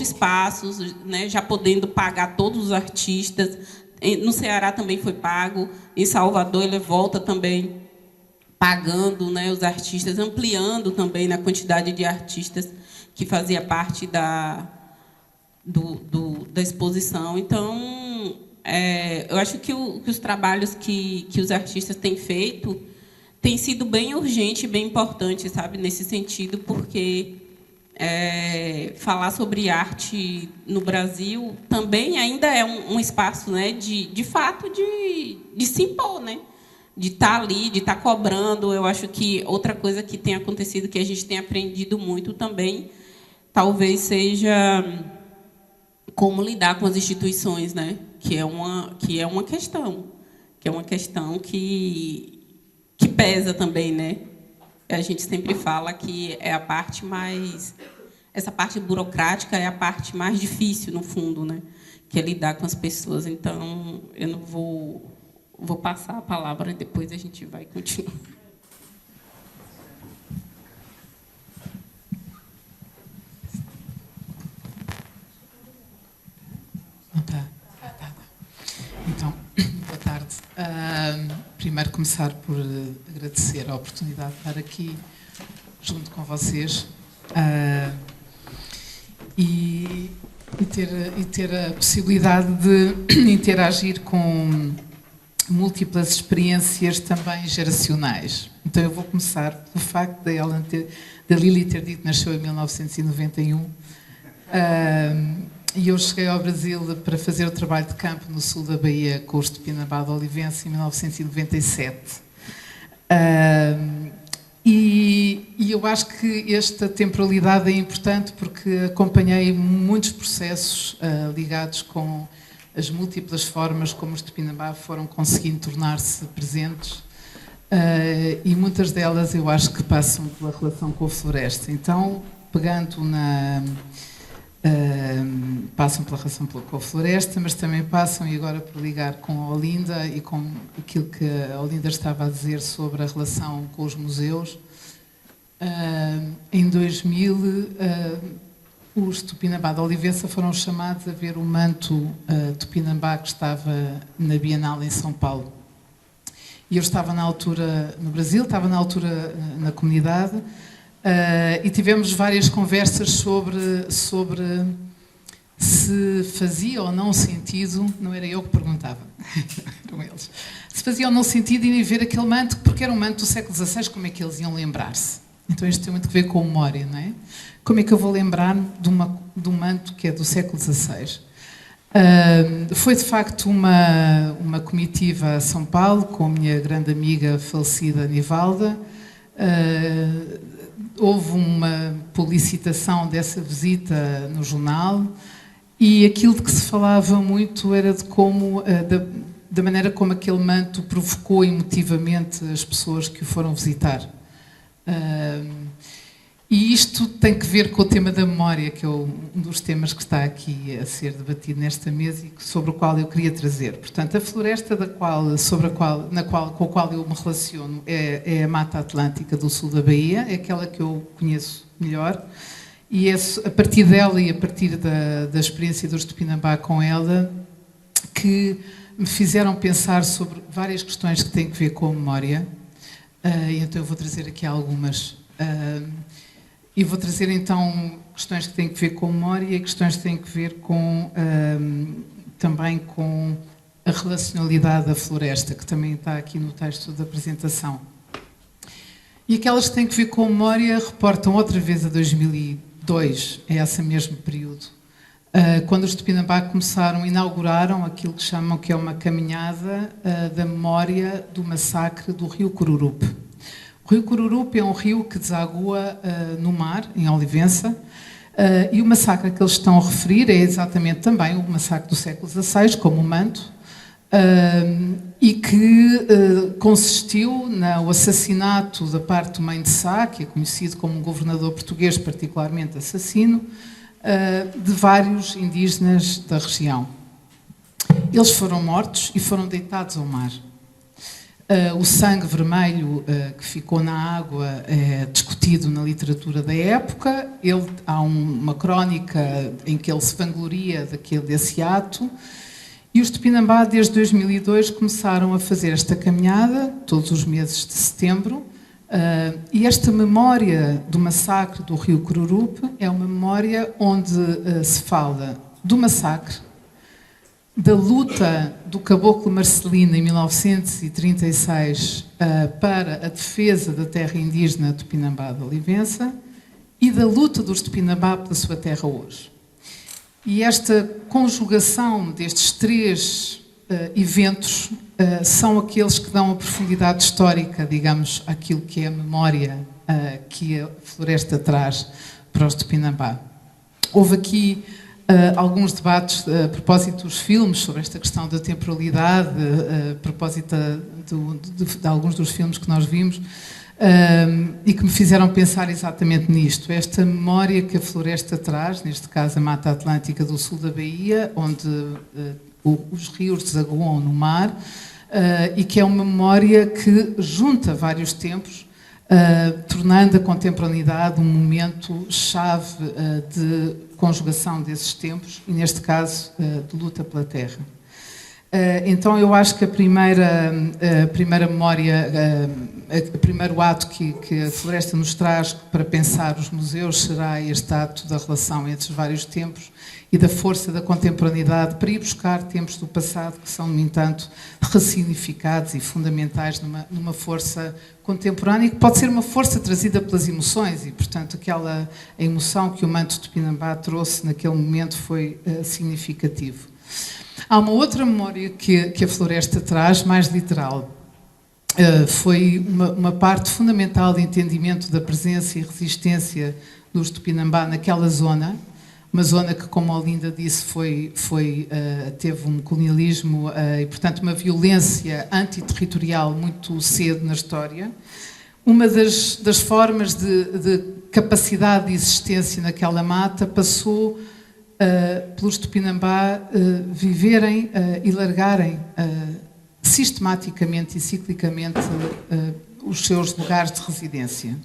espaço, né, já podendo pagar todos os artistas. No Ceará também foi pago, em Salvador ele volta também pagando, né, os artistas, ampliando também na quantidade de artistas que fazia parte da exposição. Então, eu acho que os trabalhos que os artistas têm feito têm sido bem urgente, bem importante, sabe, nesse sentido, porque falar sobre arte no Brasil também ainda é um espaço, né, de fato de se impor, né, de estar ali, de estar cobrando. Eu acho que outra coisa que tem acontecido, que a gente tem aprendido muito também, talvez seja como lidar com as instituições, né, que é uma questão que pesa também, né? A gente sempre fala que é a parte mais... Essa parte burocrática é a parte mais difícil, no fundo, né? Que é lidar com as pessoas. Então, eu não vou passar a palavra, e depois a gente vai continuar. Tá. Então, boa tarde. Primeiro começar por agradecer a oportunidade de estar aqui junto com vocês e ter a possibilidade de interagir com múltiplas experiências também geracionais. Então eu vou começar pelo facto da Lili ter dito que nasceu em 1991. E eu cheguei ao Brasil para fazer o trabalho de campo no sul da Bahia com os Tupinambá de Olivença em 1997. E eu acho que esta temporalidade é importante porque acompanhei muitos processos ligados com as múltiplas formas como os Tupinambá foram conseguindo tornar-se presentes, e muitas delas eu acho que passam pela relação com a floresta. Então, pegando passam pela relação com a floresta, mas também passam, e agora por ligar com a Olinda e com aquilo que a Olinda estava a dizer sobre a relação com os museus. Em 2000, os Tupinambá de Olivença foram chamados a ver o manto Tupinambá que estava na Bienal em São Paulo. E eu estava na altura no Brasil, estava na altura na comunidade, e tivemos várias conversas sobre se fazia ou não sentido, não era eu que perguntava, eram eles, se fazia ou não sentido irem ver aquele manto, porque era um manto do século XVI, como é que eles iam lembrar-se? Então isto tem muito a ver com memória, não é? Como é que eu vou lembrar-me de um manto que é do século XVI? Foi de facto uma comitiva a São Paulo, com a minha grande amiga falecida Nivalda. Houve uma publicitação dessa visita no jornal e aquilo de que se falava muito era de como, da maneira como aquele manto provocou emotivamente as pessoas que o foram visitar. E isto tem que ver com o tema da memória, que é um dos temas que está aqui a ser debatido nesta mesa e sobre o qual eu queria trazer. Portanto, a floresta com a qual eu me relaciono é a Mata Atlântica do sul da Bahia, é aquela que eu conheço melhor, e é a partir dela e a partir da experiência dos Tupinambá com ela que me fizeram pensar sobre várias questões que têm a ver com a memória, e então eu vou trazer aqui algumas. E vou trazer então questões que têm a ver com a memória e questões que têm a ver com, também com a relacionalidade da floresta, que também está aqui no texto da apresentação. E aquelas que têm a ver com a memória reportam outra vez a 2002, é esse mesmo período, quando os Tupinambá inauguraram aquilo que chamam que é uma caminhada da memória do massacre do rio Cururupe. O rio Cururupe é um rio que desagua no mar, em Olivença, e o massacre a que eles estão a referir é exatamente também o massacre do século XVI, como o manto, e que consistiu no assassinato da parte do Mãe de Sá, que é conhecido como um governador português particularmente assassino, de vários indígenas da região. Eles foram mortos e foram deitados ao mar. O sangue vermelho que ficou na água é discutido na literatura da época. Há uma crónica em que ele se vangloria desse ato. E os Tupinambá, desde 2002, começaram a fazer esta caminhada, todos os meses de setembro. E esta memória do massacre do rio Cururupe é uma memória onde se fala do massacre, da luta do caboclo Marcelino em 1936 para a defesa da terra indígena Tupinambá de Olivença e da luta dos Tupinambá pela sua terra hoje. E esta conjugação destes três eventos são aqueles que dão a profundidade histórica, digamos, àquilo que é a memória que a floresta traz para os Tupinambá. Houve aqui alguns debates a propósito dos filmes, sobre esta questão da temporalidade, a propósito de alguns dos filmes que nós vimos, e que me fizeram pensar exatamente nisto. Esta memória que a floresta traz, neste caso a Mata Atlântica do sul da Bahia, onde os rios desaguam no mar, e que é uma memória que junta vários tempos, tornando a contemporaneidade um momento chave de conjugação desses tempos e, neste caso, de luta pela terra. Então, eu acho que a primeira memória, o primeiro ato que a floresta nos traz para pensar os museus será este ato da relação entre os vários tempos e da força da contemporaneidade para ir buscar tempos do passado que são, no entanto, ressignificados e fundamentais numa força contemporânea, que pode ser uma força trazida pelas emoções, e, portanto, a emoção que o manto de Tupinambá trouxe naquele momento foi significativo. Há uma outra memória que a floresta traz, mais literal. Foi uma parte fundamental de entendimento da presença e resistência dos Tupinambá naquela zona, uma zona que, como a Olinda disse, teve um colonialismo e, portanto, uma violência antiterritorial muito cedo na história. Uma das formas de capacidade de existência naquela mata passou pelos Tupinambá viverem e largarem sistematicamente e ciclicamente os seus lugares de residência.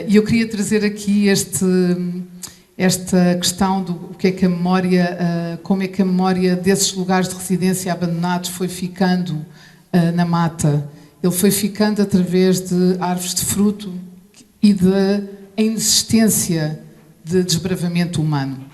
E eu queria trazer aqui esta questão do que é que a memória, como é que a memória desses lugares de residência abandonados foi ficando na mata. Ele foi ficando através de árvores de fruto e da inexistência de desbravamento humano.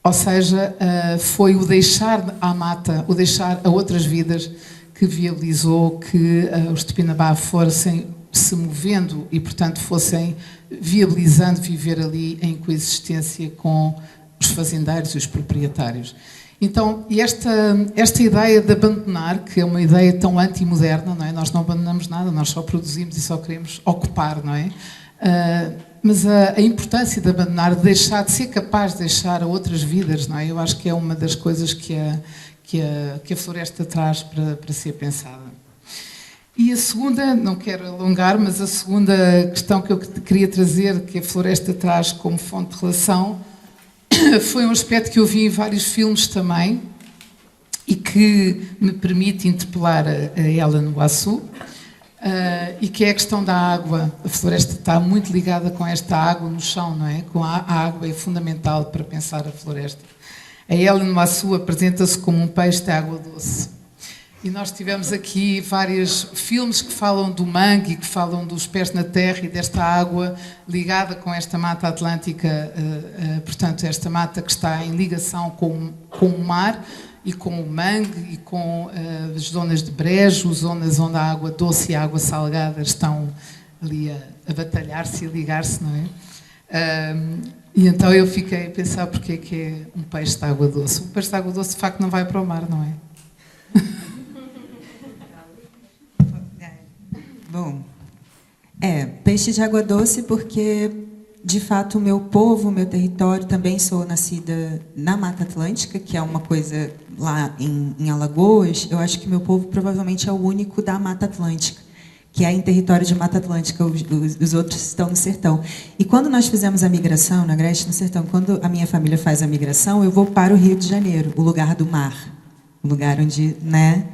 Ou seja, foi o deixar à mata, o deixar a outras vidas que viabilizou que os Tupinambá fossem se movendo e, portanto, fossem viabilizando viver ali em coexistência com os fazendeiros e os proprietários. Então, esta ideia de abandonar, que é uma ideia tão antimoderna, não é? Nós não abandonamos nada, nós só produzimos e só queremos ocupar, não é? Mas a importância de abandonar, de ser capaz de deixar a outras vidas, não é? Eu acho que é uma das coisas que a floresta traz para ser pensada. E a segunda, não quero alongar, mas a segunda questão que eu queria trazer, que a floresta traz como fonte de relação, foi um aspecto que eu vi em vários filmes também e que me permite interpelar a Ellen Wasu, e que é a questão da água. A floresta está muito ligada com esta água no chão, não é? Com a água é fundamental para pensar a floresta. A Ellen Wasu apresenta-se como um peixe de água doce. E nós tivemos aqui vários filmes que falam do mangue, que falam dos pés na terra e desta água ligada com esta mata atlântica, portanto, esta mata que está em ligação com o mar e com o mangue e com as zonas de brejo, zonas onde a água doce e a água salgada estão ali a batalhar-se e a ligar-se, não é? E então eu fiquei a pensar porque é que é um peixe de água doce. O peixe de água doce, de facto, não vai para o mar, não é? Bom, peixe de água doce porque, de fato, o meu povo, o meu território, também sou nascida na Mata Atlântica, que é uma coisa lá em Alagoas. Eu acho que meu povo provavelmente é o único da Mata Atlântica, que é em território de Mata Atlântica, os outros estão no sertão. E quando nós fizemos a migração, na Agreste, no sertão, quando a minha família faz a migração, eu vou para o Rio de Janeiro, o lugar do mar, o lugar onde, né?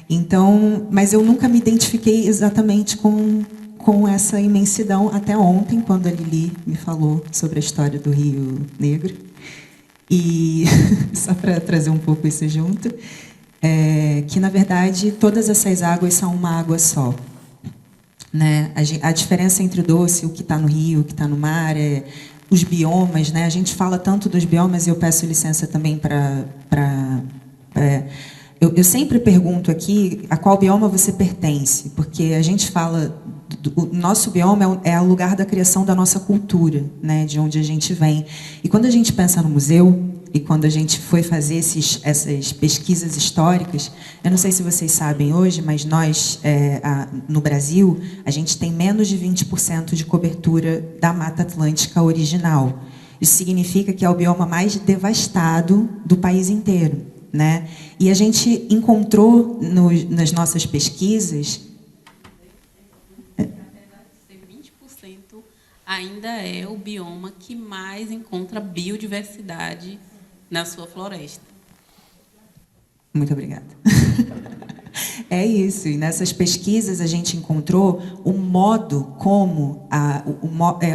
Então, mas eu nunca me identifiquei exatamente com essa imensidão até ontem, quando a Lili me falou sobre a história do Rio Negro. E, só para trazer um pouco isso junto, que, na verdade, todas essas águas são uma água só. Né? A diferença entre o doce, o que está no rio, o que está no mar, os biomas. Né? A gente fala tanto dos biomas, e eu peço licença também eu sempre pergunto aqui a qual bioma você pertence, porque a gente fala, o nosso bioma é o lugar da criação da nossa cultura, né, de onde a gente vem. E quando a gente pensa no museu, e quando a gente foi fazer essas pesquisas históricas, eu não sei se vocês sabem hoje, mas nós, no Brasil, a gente tem menos de 20% de cobertura da Mata Atlântica original. Isso significa que é o bioma mais devastado do país inteiro. Né? E a gente encontrou nas nossas pesquisas... 20% ainda é o bioma que mais encontra biodiversidade na sua floresta. Muito obrigada. É isso. E nessas pesquisas a gente encontrou o modo como,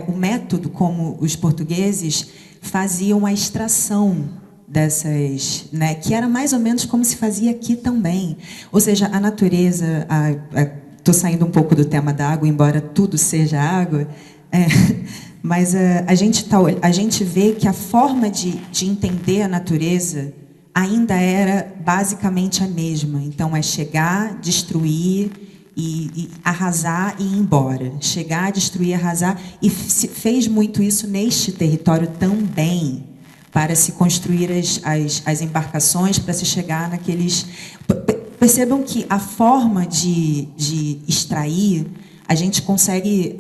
o método como os portugueses faziam a extração dessas, né, que era mais ou menos como se fazia aqui também. Ou seja, a natureza... Estou saindo um pouco do tema da água, embora tudo seja água, mas a gente vê que a forma de entender a natureza ainda era basicamente a mesma. Então, é chegar, destruir e arrasar e ir embora. Chegar, destruir, arrasar. E se fez muito isso neste território também, para se construir as embarcações, para se chegar naqueles... Percebam que a forma de extrair, a gente consegue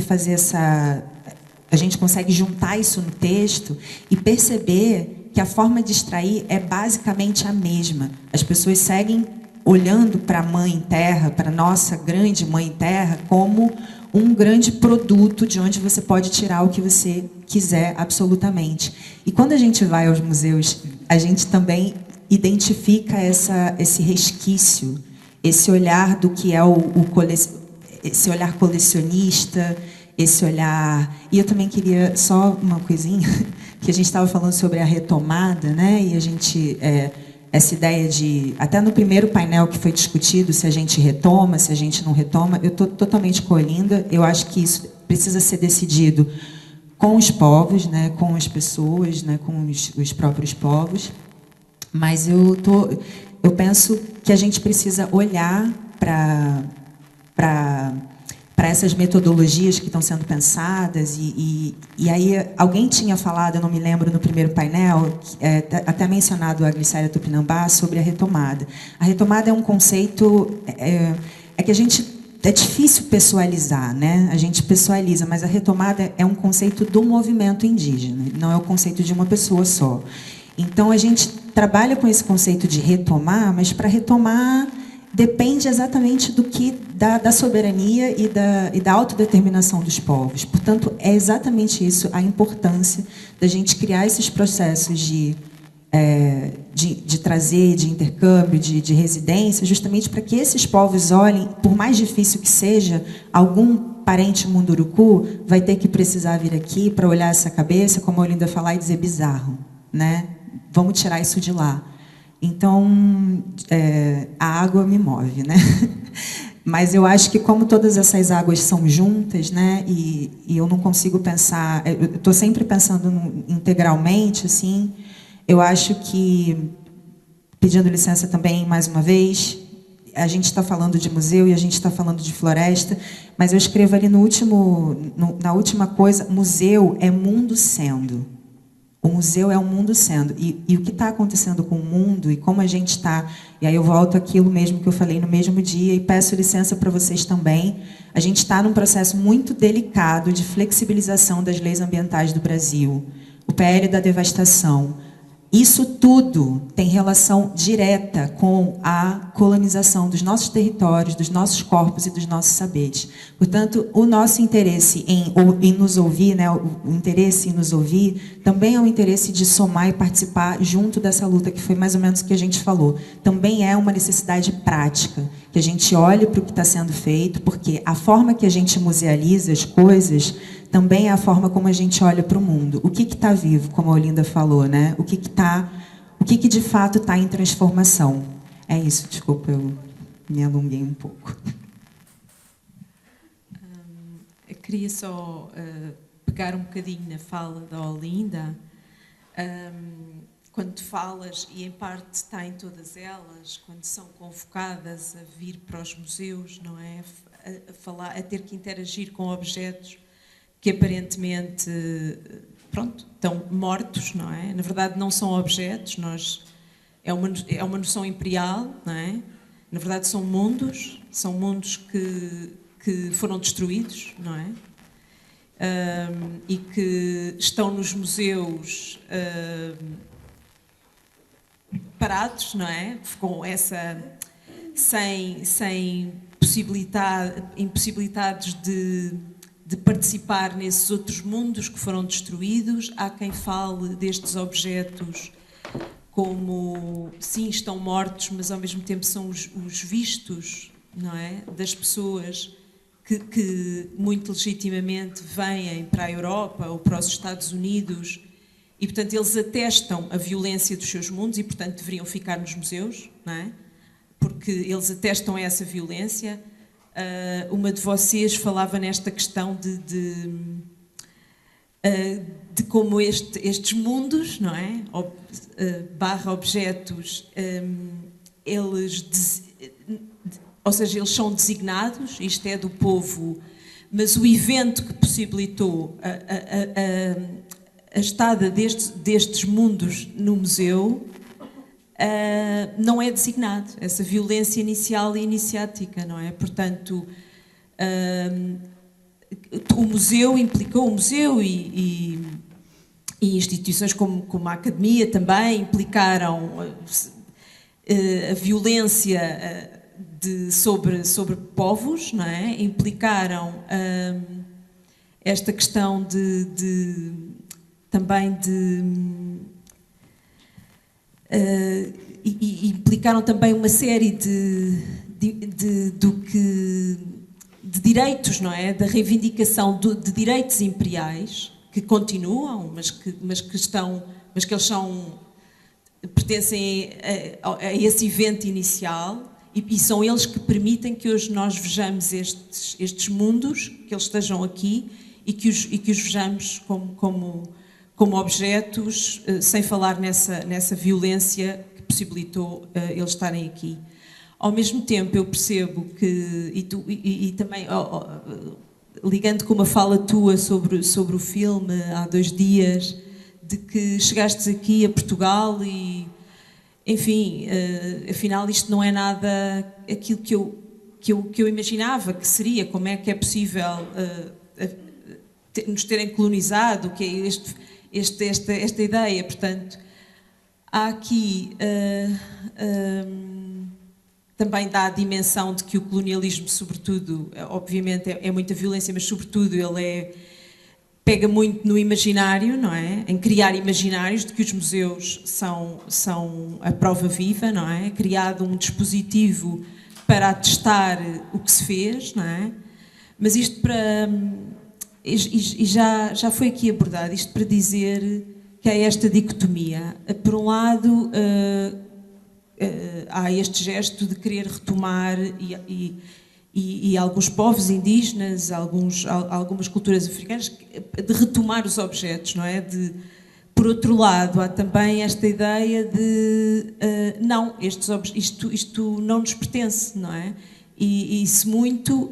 fazer essa... A gente consegue juntar isso no texto e perceber que a forma de extrair é basicamente a mesma. As pessoas seguem olhando para a Mãe Terra, para a nossa grande Mãe Terra, como um grande produto de onde você pode tirar o que você quiser, absolutamente. E quando a gente vai aos museus, a gente também identifica esse resquício, esse olhar do que é esse olhar colecionista, esse olhar... E eu também queria só uma coisinha, que a gente estava falando sobre a retomada, né? E a gente... essa ideia de... Até no primeiro painel que foi discutido, se a gente retoma, se a gente não retoma, eu estou totalmente com a Olinda. Eu acho que isso precisa ser decidido com os povos, né? Com as pessoas, né? Com os próprios povos. Mas eu penso que a gente precisa olhar para essas metodologias que estão sendo pensadas, e aí alguém tinha falado, eu não me lembro, no primeiro painel, até mencionado a Glicéria Tupinambá, sobre a retomada. A retomada é um conceito... que a gente... É difícil pessoalizar, né? A gente pessoaliza, mas a retomada é um conceito do movimento indígena, não é o conceito de uma pessoa só. Então, a gente trabalha com esse conceito de retomar, mas para retomar depende exatamente da soberania e da autodeterminação dos povos. Portanto, é exatamente isso a importância da gente criar esses processos de trazer, de intercâmbio, de residência, justamente para que esses povos olhem, por mais difícil que seja, algum parente munduruku vai ter que precisar vir aqui para olhar essa cabeça, como a Olinda falar, e dizer bizarro, né? Vamos tirar isso de lá. Então, a água me move, né? Mas eu acho que, como todas essas águas são juntas, né? E eu não consigo pensar... Eu estou sempre pensando integralmente, assim. Eu acho que, pedindo licença também, mais uma vez, a gente está falando de museu e a gente está falando de floresta, mas eu escrevo ali na última coisa, museu é mundo sendo. O museu é um mundo sendo. E o que está acontecendo com o mundo e como a gente está... E aí eu volto àquilo mesmo que eu falei no mesmo dia e peço licença para vocês também. A gente está num processo muito delicado de flexibilização das leis ambientais do Brasil. O PL da devastação. Isso tudo tem relação direta com a colonização dos nossos territórios, dos nossos corpos e dos nossos saberes. Portanto, o nosso interesse em nos ouvir, né, o interesse em nos ouvir, também é um interesse de somar e participar junto dessa luta, que foi mais ou menos o que a gente falou. Também é uma necessidade prática, que a gente olhe para o que está sendo feito, porque a forma que a gente musealiza as coisas também é a forma como a gente olha para o mundo. O que está vivo, como a Olinda falou, né? O que de fato está em transformação. É isso, desculpa, eu me alonguei um pouco. Eu queria só pegar um bocadinho na fala da Olinda. Quando tu falas, e em parte está em todas elas, quando são convocadas a vir para os museus, não é? A ter que interagir com objetos que aparentemente, pronto, estão mortos, não é? Na verdade não são objetos, é uma noção imperial, não é? Na verdade são mundos que foram destruídos, não é? E que estão nos museus parados, não é? Com essa... sem impossibilidades de participar nesses outros mundos que foram destruídos. Há quem fale destes objetos como, sim, estão mortos, mas ao mesmo tempo são os vistos, não é? Das pessoas que muito legitimamente vêm para a Europa ou para os Estados Unidos e, portanto, eles atestam a violência dos seus mundos e, portanto, deveriam ficar nos museus, não é? Porque eles atestam essa violência. Uma de vocês falava nesta questão de como estes mundos, não é? Barra objetos, ou seja, eles são designados, isto é do povo, mas o evento que possibilitou a estada destes mundos no museu não é designado, essa violência inicial e iniciática, não é? Portanto, o museu implicou, o museu e instituições como a Academia também implicaram a violência sobre povos, não é? Implicaram esta questão e implicaram também uma série de direitos, não é? Da reivindicação de direitos imperiais que continuam, mas que eles pertencem a esse evento inicial e são eles que permitem que hoje nós vejamos estes mundos, que eles estejam aqui e que os vejamos como objetos, sem falar nessa violência que possibilitou eles estarem aqui. Ao mesmo tempo, eu percebo que, e também ligando com uma fala tua sobre o filme há 2 dias, de que chegastes aqui a Portugal e, enfim, afinal isto não é nada aquilo que eu imaginava que seria, como é que é possível nos terem colonizado, que é esta ideia. Portanto, há aqui também dá a dimensão de que o colonialismo, sobretudo, obviamente é muita violência, mas sobretudo ele pega muito no imaginário, não é? Em criar imaginários de que os museus são a prova viva, não é? Criado um dispositivo para atestar o que se fez, não é? Mas isto já foi aqui abordado, isto para dizer que há esta dicotomia. Por um lado, há este gesto de querer retomar e alguns povos indígenas, algumas culturas africanas, de retomar os objetos, não é? Por outro lado, há também esta ideia de não, isto não nos pertence, não é? E se muito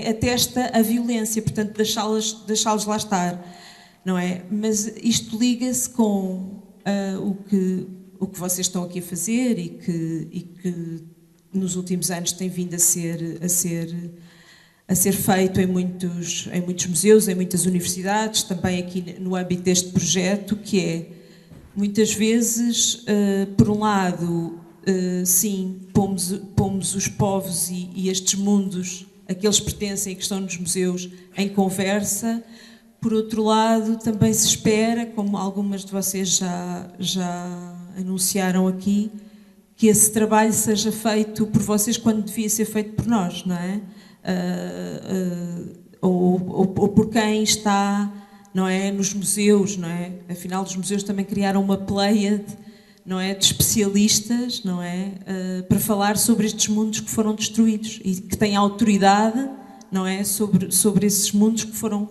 atesta a violência, portanto deixá-los lá estar, não é? Mas isto liga-se com o que vocês estão aqui a fazer e que nos últimos anos tem vindo a ser feito em muitos museus, em muitas universidades, também aqui no âmbito deste projeto, que é, muitas vezes, por um lado, sim, pomos os povos e estes mundos a que eles pertencem e que estão nos museus em conversa. Por outro lado, também se espera, como algumas de vocês já anunciaram aqui, que esse trabalho seja feito por vocês quando devia ser feito por nós, não é? Ou por quem está, não é, nos museus, não é? Afinal, os museus também criaram uma pleiade, não é, de especialistas, não é, para falar sobre estes mundos que foram destruídos e que têm autoridade, não é, sobre esses mundos que foram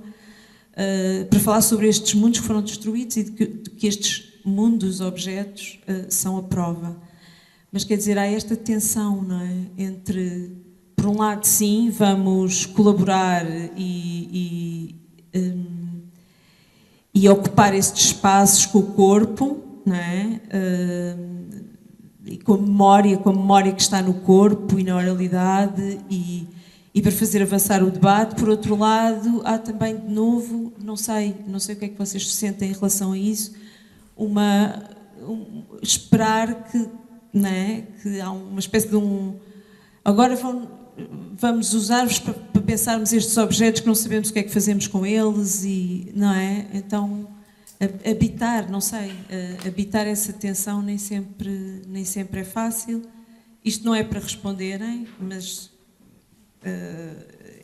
para falar sobre estes mundos que foram destruídos e de que estes mundos, objetos, são a prova. Mas quer dizer, há esta tensão, não é, entre, por um lado, sim, vamos colaborar e ocupar estes espaços com o corpo, não é? E com a memória que está no corpo e na oralidade e para fazer avançar o debate. Por outro lado, há também, de novo, não sei o que é que vocês sentem em relação a isso, esperar que, não é, que há uma espécie de agora vamos usar-vos para pensarmos estes objetos que não sabemos o que é que fazemos com eles e, não é? Então, habitar, não sei, habitar essa tensão nem sempre é fácil. Isto não é para responderem, mas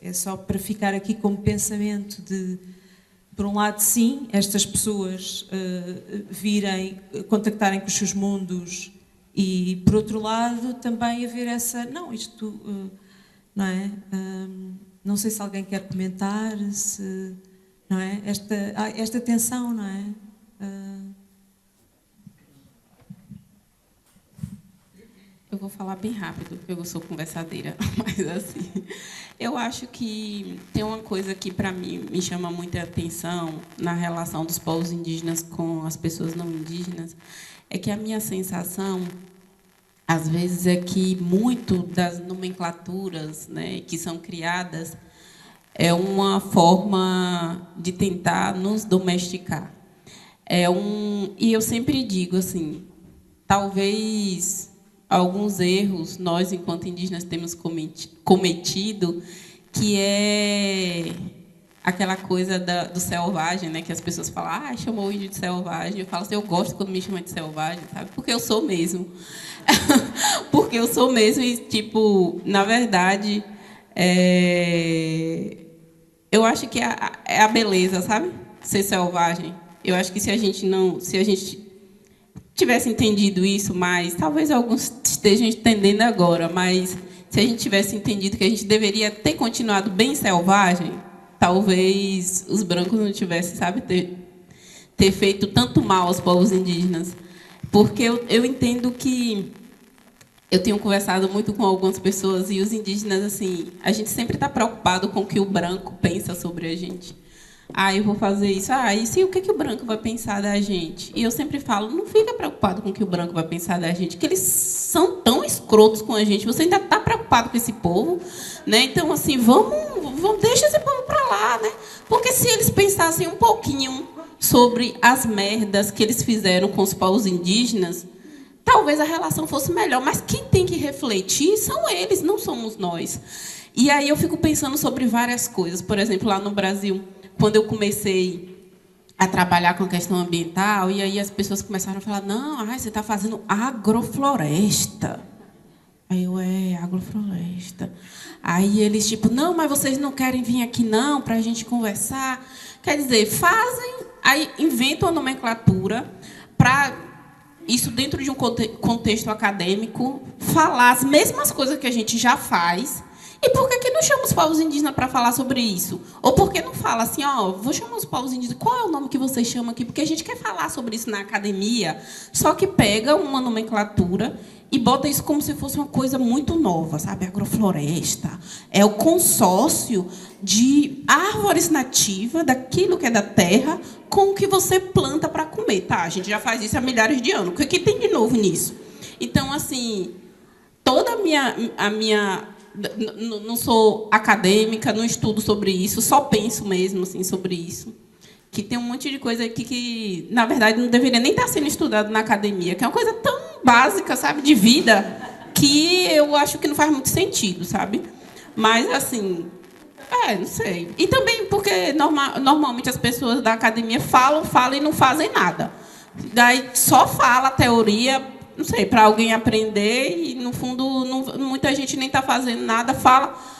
é só para ficar aqui como pensamento de, por um lado, sim, estas pessoas virem, contactarem com os seus mundos e, por outro lado, também haver essa... Não, isto... não é? Não sei se alguém quer comentar, se... não é? Esta tensão, não é? Eu vou falar bem rápido, porque eu sou conversadeira, mas assim, eu acho que tem uma coisa que para mim me chama muita atenção na relação dos povos indígenas com as pessoas não indígenas, é que a minha sensação, às vezes, é que muito das nomenclaturas, né, que são criadas é uma forma de tentar nos domesticar. E eu sempre digo assim, talvez alguns erros nós, enquanto indígenas, temos cometido, que é aquela coisa do selvagem, né? Que as pessoas falam, chamou o índio de selvagem. Eu falo assim, eu gosto quando me chamam de selvagem, sabe? Porque eu sou mesmo. Porque eu sou mesmo e, tipo, na verdade, eu acho que é a beleza, sabe? Ser selvagem. Eu acho que se a gente tivesse entendido isso mais, talvez alguns estejam entendendo agora, mas se a gente tivesse entendido que a gente deveria ter continuado bem selvagem, talvez os brancos não tivessem, sabe, ter feito tanto mal aos povos indígenas. Porque eu entendo que eu tenho conversado muito com algumas pessoas e os indígenas, assim, a gente sempre está preocupado com o que o branco pensa sobre a gente. Eu vou fazer isso. E o que o branco vai pensar da gente? E eu sempre falo, não fica preocupado com o que o branco vai pensar da gente, que eles são tão escrotos com a gente. Você ainda está preocupado com esse povo, né? Então, assim, vamos deixa esse povo para lá, né? Porque se eles pensassem um pouquinho sobre as merdas que eles fizeram com os povos indígenas, talvez a relação fosse melhor. Mas quem tem que refletir são eles, não somos nós. E aí eu fico pensando sobre várias coisas. Por exemplo, lá no Brasil, quando eu comecei a trabalhar com a questão ambiental, e aí as pessoas começaram a falar, não, você está fazendo agrofloresta. Aí eu, agrofloresta. Aí eles, tipo, não, mas vocês não querem vir aqui, não, para a gente conversar. Quer dizer, aí inventam a nomenclatura para, isso dentro de um contexto acadêmico, falar as mesmas coisas que a gente já faz. E por que não chama os povos indígenas para falar sobre isso? Ou por que não fala assim, vou chamar os povos indígenas, qual é o nome que vocês chamam aqui? Porque a gente quer falar sobre isso na academia, só que pega uma nomenclatura e bota isso como se fosse uma coisa muito nova, sabe? Agrofloresta. É o consórcio de árvores nativas, daquilo que é da terra, com o que você planta para comer. Tá, a gente já faz isso há milhares de anos. O que tem de novo nisso? Então, assim, toda a minha não sou acadêmica, não estudo sobre isso, só penso mesmo assim, sobre isso. Que tem um monte de coisa aqui que, na verdade, não deveria nem estar sendo estudado na academia, que é uma coisa tão básica, sabe, de vida, que eu acho que não faz muito sentido, sabe? Mas, assim, não sei. E também porque, normalmente, as pessoas da academia falam e não fazem nada. Daí só fala a teoria, não sei, para alguém aprender e, no fundo, muita gente nem está fazendo nada, fala.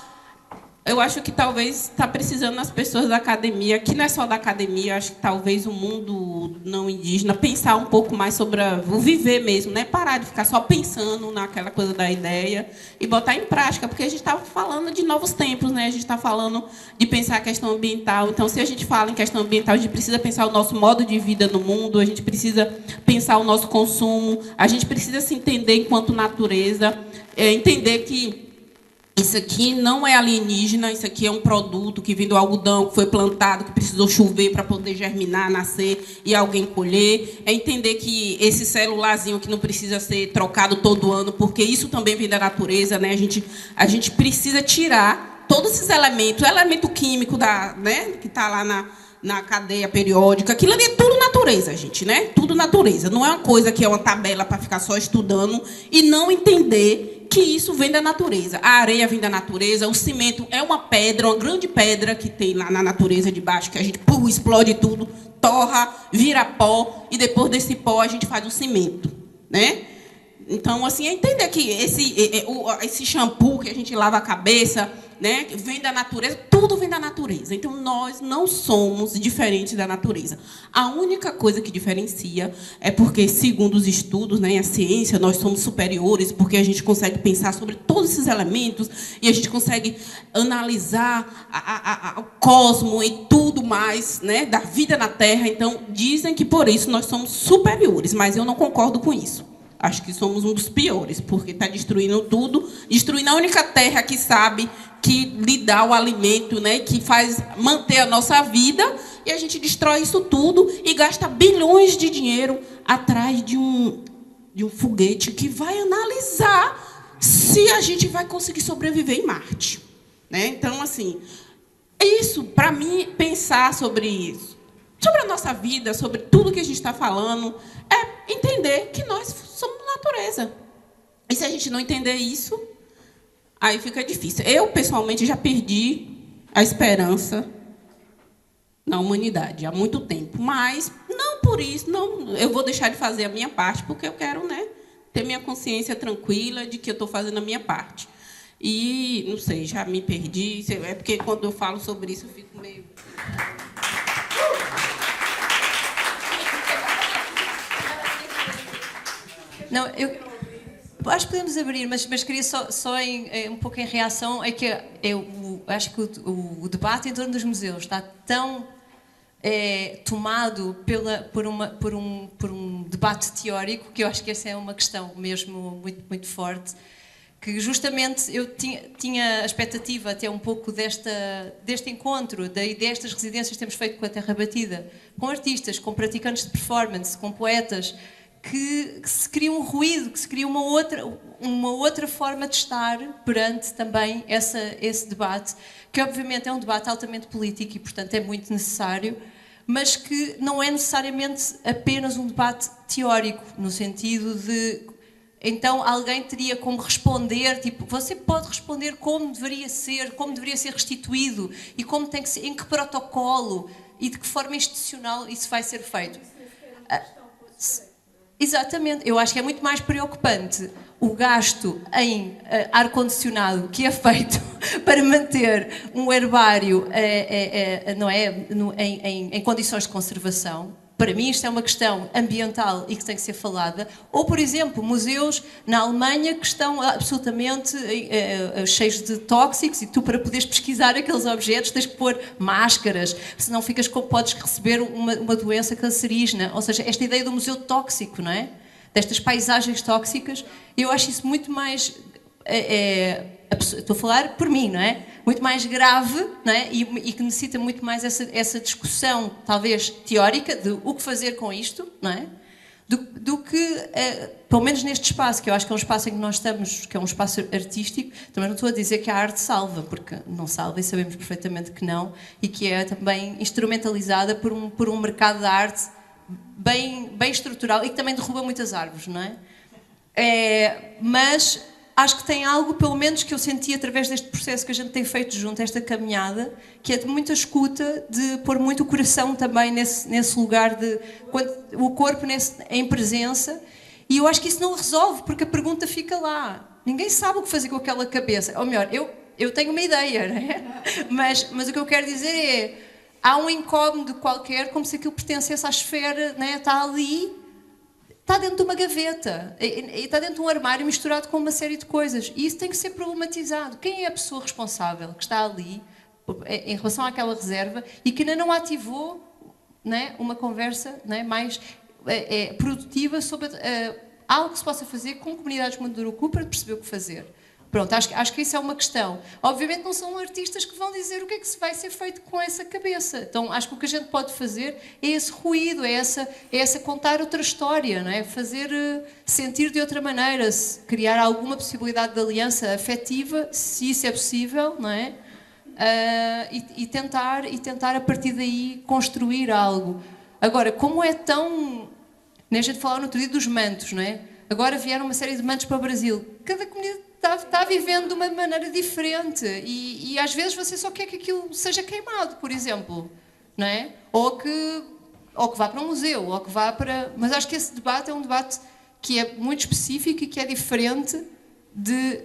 Eu acho que talvez está precisando as pessoas da academia, que não é só da academia, acho que talvez o mundo não indígena, pensar um pouco mais sobre o viver mesmo, né? Parar de ficar só pensando naquela coisa da ideia e botar em prática, porque a gente está falando de novos tempos, né? A gente está falando de pensar a questão ambiental. Então, se a gente fala em questão ambiental, a gente precisa pensar o nosso modo de vida no mundo, a gente precisa pensar o nosso consumo, a gente precisa se entender enquanto natureza, entender que isso aqui não é alienígena, isso aqui é um produto que vem do algodão, que foi plantado, que precisou chover para poder germinar, nascer e alguém colher. É entender que esse celularzinho que não precisa ser trocado todo ano, porque isso também vem da natureza, né? A gente precisa tirar todos esses elementos, o elemento químico né, que está lá na cadeia periódica, aquilo ali é tudo natureza, gente, né? Tudo natureza. Não é uma coisa que é uma tabela para ficar só estudando e não entender que isso vem da natureza. A areia vem da natureza, o cimento é uma pedra, uma grande pedra que tem lá na natureza de baixo, que a gente explode tudo, torra, vira pó, e depois desse pó a gente faz o cimento, né? Então, assim, é entender que esse shampoo que a gente lava a cabeça, né, vem da natureza, tudo vem da natureza. Então, nós não somos diferentes da natureza. A única coisa que diferencia é porque, segundo os estudos, né, a ciência, nós somos superiores, porque a gente consegue pensar sobre todos esses elementos e a gente consegue analisar o cosmos e tudo mais, né, da vida na Terra. Então, dizem que, por isso, nós somos superiores, mas eu não concordo com isso. Acho que somos um dos piores, porque está destruindo tudo, destruindo a única terra que sabe que lhe dá o alimento, né, que faz manter a nossa vida, e a gente destrói isso tudo e gasta bilhões de dinheiro atrás de um foguete que vai analisar se a gente vai conseguir sobreviver em Marte. Né? Então, assim, isso, para mim, pensar sobre isso, sobre a nossa vida, sobre tudo que a gente está falando, é entender que nós somos natureza. E se a gente não entender isso, aí fica difícil. Eu, pessoalmente, já perdi a esperança na humanidade há muito tempo. Mas, não por isso, não, eu vou deixar de fazer a minha parte, porque eu quero, né, ter minha consciência tranquila de que eu estou fazendo a minha parte. E, não sei, já me perdi. É porque, quando eu falo sobre isso, eu fico meio... Não, eu acho que podemos abrir, mas queria só um pouco em reação, é que eu acho que o debate em torno dos museus está tão tomado por um debate teórico, que eu acho que essa é uma questão mesmo muito, muito forte, que justamente eu tinha a expectativa até um pouco deste encontro, destas residências que temos feito com a Terra Batida, com artistas, com praticantes de performance, com poetas, que se cria um ruído, que se cria uma outra forma de estar perante também esse debate, que obviamente é um debate altamente político e, portanto, é muito necessário, mas que não é necessariamente apenas um debate teórico, no sentido de, então, alguém teria como responder, tipo, você pode responder como deveria ser restituído e como tem que ser, em que protocolo e de que forma institucional isso vai ser feito. Exatamente, eu acho que é muito mais preocupante o gasto em ar-condicionado que é feito para manter um herbário não é, em condições de conservação. Para mim isto é uma questão ambiental e que tem que ser falada. Ou, por exemplo, museus na Alemanha que estão absolutamente cheios de tóxicos e tu, para poderes pesquisar aqueles objetos, tens que pôr máscaras, senão podes receber uma doença cancerígena. Ou seja, esta ideia do museu tóxico, não é? Destas paisagens tóxicas, eu acho isso muito mais... estou a falar por mim, não é? Muito mais grave, não é? E que necessita muito mais essa discussão, talvez teórica, de o que fazer com isto, não é? Do que, pelo menos neste espaço, que eu acho que é um espaço em que nós estamos, que é um espaço artístico, também não estou a dizer que a arte salva, porque não salva e sabemos perfeitamente que não, e que é também instrumentalizada por um mercado da arte bem estrutural e que também derruba muitas árvores, não é? Mas... acho que tem algo, pelo menos, que eu senti através deste processo que a gente tem feito junto, esta caminhada, que é de muita escuta, de pôr muito o coração também nesse lugar, o corpo em presença. E eu acho que isso não resolve, porque a pergunta fica lá. Ninguém sabe o que fazer com aquela cabeça. Ou melhor, eu tenho uma ideia, não é? Mas o que eu quero dizer é, há um incómodo qualquer, como se aquilo pertencesse à esfera, não é? Está ali... está dentro de uma gaveta, está dentro de um armário misturado com uma série de coisas. E isso tem que ser problematizado. Quem é a pessoa responsável que está ali em relação àquela reserva e que ainda não ativou, não é, uma conversa, não é, mais produtiva sobre algo que se possa fazer com comunidades como a do Urucu para perceber o que fazer? Pronto, acho que isso é uma questão. Obviamente não são artistas que vão dizer o que é que se vai ser feito com essa cabeça. Então acho que o que a gente pode fazer é esse ruído, é essa contar outra história, não é? Fazer sentir de outra maneira, criar alguma possibilidade de aliança afetiva, se isso é possível, não é? E tentar a partir daí construir algo. Agora, como é tão... Nem a gente falava no outro dia dos mantos, não é? Agora vieram uma série de mantos para o Brasil. Cada comunidade está vivendo de uma maneira diferente e às vezes você só quer que aquilo seja queimado, por exemplo, não é? Ou que vá para um museu, ou que vá para... Mas acho que esse debate é um debate que é muito específico e que é diferente de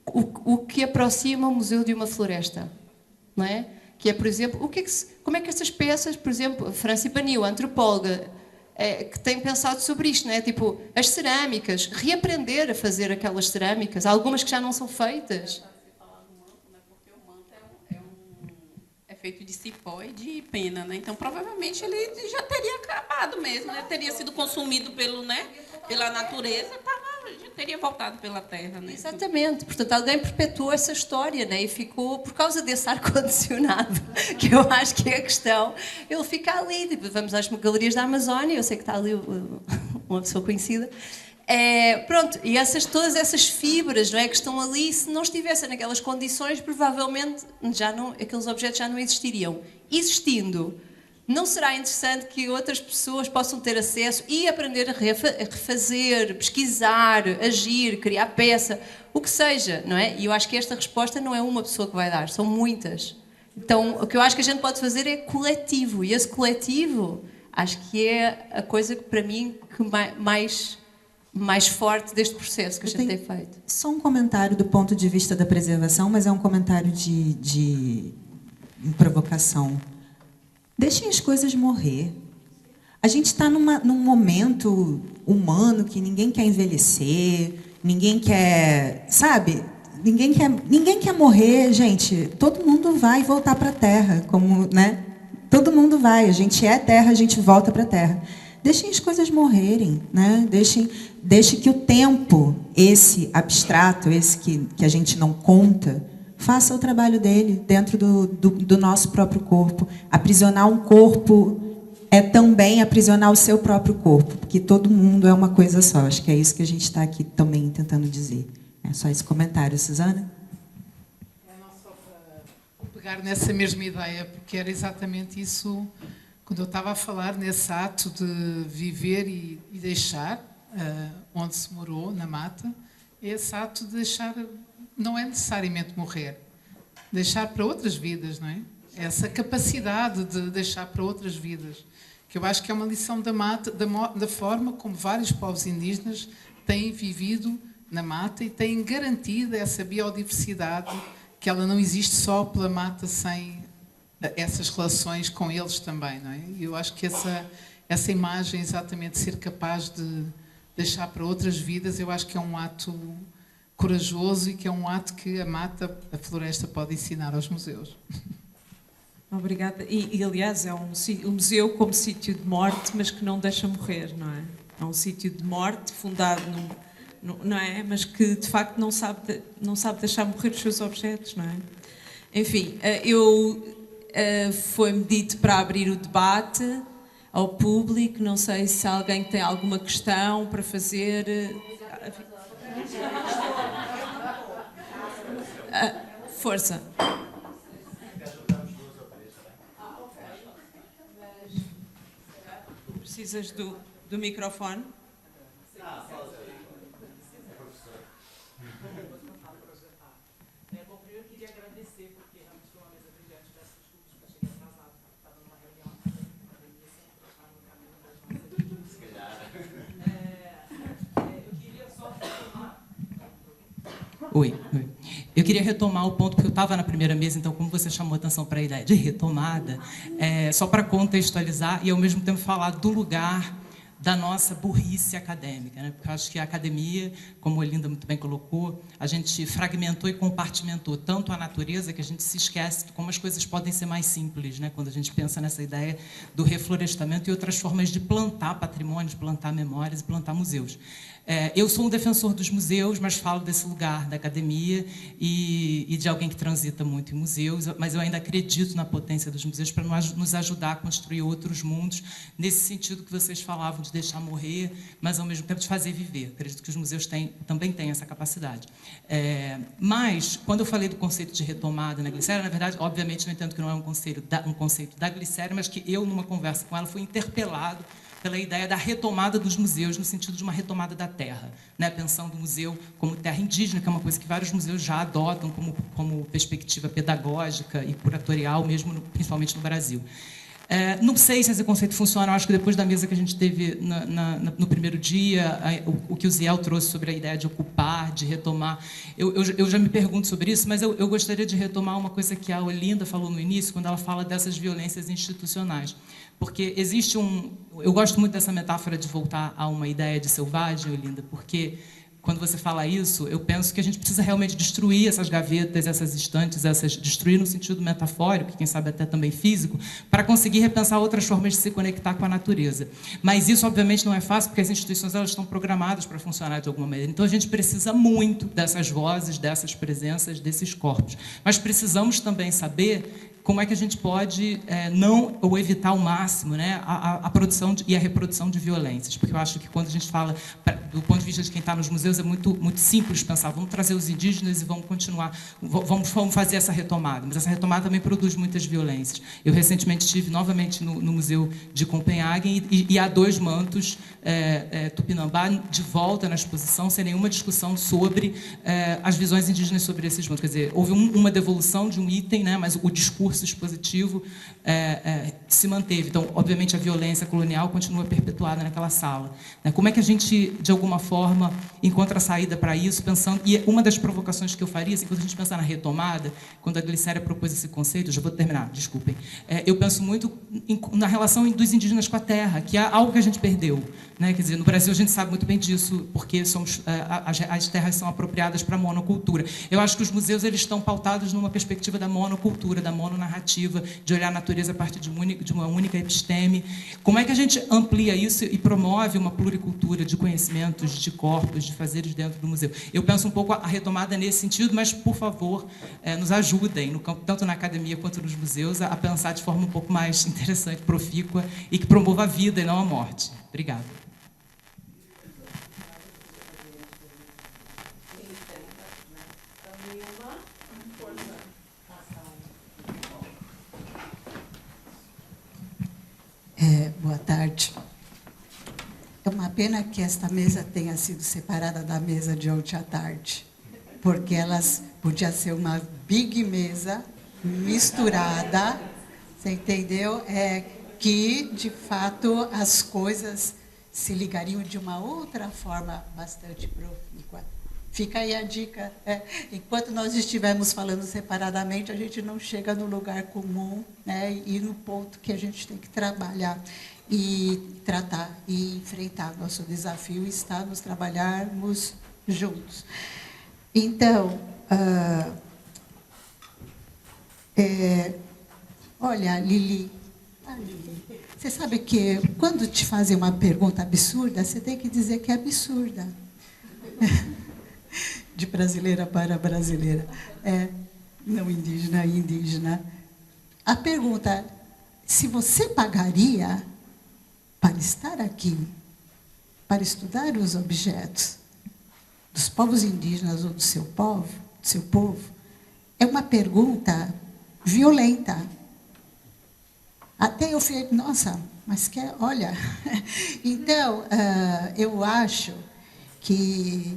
o que aproxima o museu de uma floresta, não é? Que é, por exemplo, como é que estas peças, por exemplo, Franci Panil, a antropóloga, que tem pensado sobre isto, não é? Tipo, as cerâmicas, reaprender a fazer aquelas cerâmicas, algumas que já não são feitas. É feito de cipó e de pena, né? Então, provavelmente, ele já teria acabado mesmo, né? Teria sido consumido pela natureza, já teria voltado pela terra, né? Exatamente. Portanto, alguém perpetuou essa história, né? E ficou, por causa desse ar-condicionado, que eu acho que é a questão, ele fica ali. Tipo, vamos às galerias da Amazónia, eu sei que está ali uma pessoa conhecida. Pronto, e todas essas fibras, não é, que estão ali, se não estivessem naquelas condições, provavelmente aqueles objetos já não existiriam. Existindo, não será interessante que outras pessoas possam ter acesso e aprender a refazer, pesquisar, agir, criar peça, o que seja, não é? E eu acho que esta resposta não é uma pessoa que vai dar, são muitas. Então, o que eu acho que a gente pode fazer é coletivo, e esse coletivo acho que é a coisa que, para mim, que mais forte deste processo que a gente tem feito. Só um comentário do ponto de vista da preservação, mas é um comentário de provocação. Deixem as coisas morrer. A gente está num momento humano que ninguém quer envelhecer, ninguém quer, sabe? Ninguém quer morrer, gente. Todo mundo vai voltar para a Terra, como, né? Todo mundo vai. A gente é Terra, a gente volta para a Terra. Deixem as coisas morrerem, né? Deixe que o tempo, esse abstrato, esse que a gente não conta, faça o trabalho dele dentro do nosso próprio corpo. Aprisionar um corpo é também aprisionar o seu próprio corpo, porque todo mundo é uma coisa só. Acho que é isso que a gente está aqui também tentando dizer. É só esse comentário, Susana? Não só para pegar nessa mesma ideia, porque era exatamente isso, quando eu estava a falar nesse ato de viver e deixar, onde se morou, na mata, esse ato de deixar... Não é necessariamente morrer, deixar para outras vidas, não é? Essa capacidade de deixar para outras vidas, que eu acho que é uma lição da mata, da forma como vários povos indígenas têm vivido na mata e têm garantido essa biodiversidade, que ela não existe só pela mata sem essas relações com eles também, não é? E eu acho que essa imagem, exatamente, de ser capaz de deixar para outras vidas, eu acho que é um ato corajoso e que é um ato que a mata, a floresta, pode ensinar aos museus. Obrigada. E aliás, é um museu como sítio de morte, mas que não deixa morrer, não é? É um sítio de morte fundado não é? Mas que, de facto, não sabe deixar morrer os seus objetos, não é? Enfim, foi-me dito para abrir o debate ao público. Não sei se alguém tem alguma questão para fazer... força. Precisas do microfone? Bom, primeiro queria agradecer, porque realmente foi uma mesa brilhante. Peço desculpas para chegar atrasado, estava numa reunião, eu queria só retomar. Oi. Eu queria retomar o ponto, porque eu estava na primeira mesa, então, como você chamou a atenção para a ideia de retomada, só para contextualizar e, ao mesmo tempo, falar do lugar da nossa burrice acadêmica, né? Porque eu acho que a academia, como a Olinda muito bem colocou, a gente fragmentou e compartimentou tanto a natureza que a gente se esquece de como as coisas podem ser mais simples, né? Quando a gente pensa nessa ideia do reflorestamento e outras formas de plantar patrimônios, plantar memórias e plantar museus. Eu sou um defensor dos museus, mas falo desse lugar da academia e de alguém que transita muito em museus, mas eu ainda acredito na potência dos museus para nos ajudar a construir outros mundos, nesse sentido que vocês falavam de deixar morrer, mas, ao mesmo tempo, de fazer viver. Acredito que os museus também têm essa capacidade. Mas, quando eu falei do conceito de retomada na Glicéria, na verdade, obviamente, não entendo que não é um conceito da Glicéria, mas que eu, numa conversa com ela, fui interpelado pela ideia da retomada dos museus, no sentido de uma retomada da terra, né? Pensando o museu como terra indígena, que é uma coisa que vários museus já adotam como perspectiva pedagógica e curatorial, mesmo principalmente no Brasil. Não sei se esse conceito funciona. Eu acho que depois da mesa que a gente teve no primeiro dia, o que o Ziel trouxe sobre a ideia de ocupar, de retomar, eu já me pergunto sobre isso, mas eu gostaria de retomar uma coisa que a Olinda falou no início, quando ela fala dessas violências institucionais. Porque existe eu gosto muito dessa metáfora de voltar a uma ideia de selvagem, Olinda, porque quando você fala isso, eu penso que a gente precisa realmente destruir essas gavetas, essas estantes, destruir no sentido metafórico, quem sabe até também físico, para conseguir repensar outras formas de se conectar com a natureza. Mas isso, obviamente, não é fácil, porque as instituições elas estão programadas para funcionar de alguma maneira. Então, a gente precisa muito dessas vozes, dessas presenças, desses corpos. Mas precisamos também saber como é que a gente pode não ou evitar ao máximo, né, a produção e a reprodução de violências. Porque eu acho que quando a gente fala, do ponto de vista de quem está nos museus, é muito simples pensar, vamos trazer os indígenas e vamos continuar, vamos fazer essa retomada. Mas essa retomada também produz muitas violências. Eu recentemente estive novamente no Museu de Copenhague e há 2 mantos tupinambá de volta na exposição, sem nenhuma discussão sobre as visões indígenas sobre esses mantos. Quer dizer, houve uma devolução de um item, né, mas o discurso expositivo se manteve. Então, obviamente, a violência colonial continua perpetuada naquela sala. Como é que a gente, de alguma forma, encontra saída para isso, pensando... E uma das provocações que eu faria, assim, quando a gente pensar na retomada, quando a Glicéria propôs esse conceito, já vou terminar, desculpem, eu penso muito na relação dos indígenas com a terra, que é algo que a gente perdeu. Né? Quer dizer, no Brasil a gente sabe muito bem disso, porque as terras são apropriadas para a monocultura. Eu acho que os museus eles estão pautados numa perspectiva da monocultura, da mononarrativa, de olhar a natureza a partir de uma única episteme. Como é que a gente amplia isso e promove uma pluricultura de conhecimentos, de corpos, de fazeres dentro do museu? Eu penso um pouco a retomada nesse sentido, mas, por favor, nos ajudem, no campo, tanto na academia quanto nos museus, a pensar de forma um pouco mais interessante, profícua, e que promova a vida e não a morte. Obrigada. Boa tarde. É uma pena que esta mesa tenha sido separada da mesa de ontem à tarde, porque elas podia ser uma big mesa misturada, você entendeu? Que, de fato, as coisas se ligariam de uma outra forma bastante profícua. Fica aí a dica. Enquanto nós estivermos falando separadamente, a gente não chega no lugar comum, né, e no ponto que a gente tem que trabalhar e tratar e enfrentar. Nosso desafio está nos trabalharmos juntos. Então, olha, Lili, você sabe que quando te fazem uma pergunta absurda, você tem que dizer que é absurda. De brasileira para brasileira. Não indígena, indígena. A pergunta, se você pagaria para estar aqui, para estudar os objetos dos povos indígenas ou do seu povo, é uma pergunta violenta. Até eu falei, nossa, mas olha... Então, eu acho que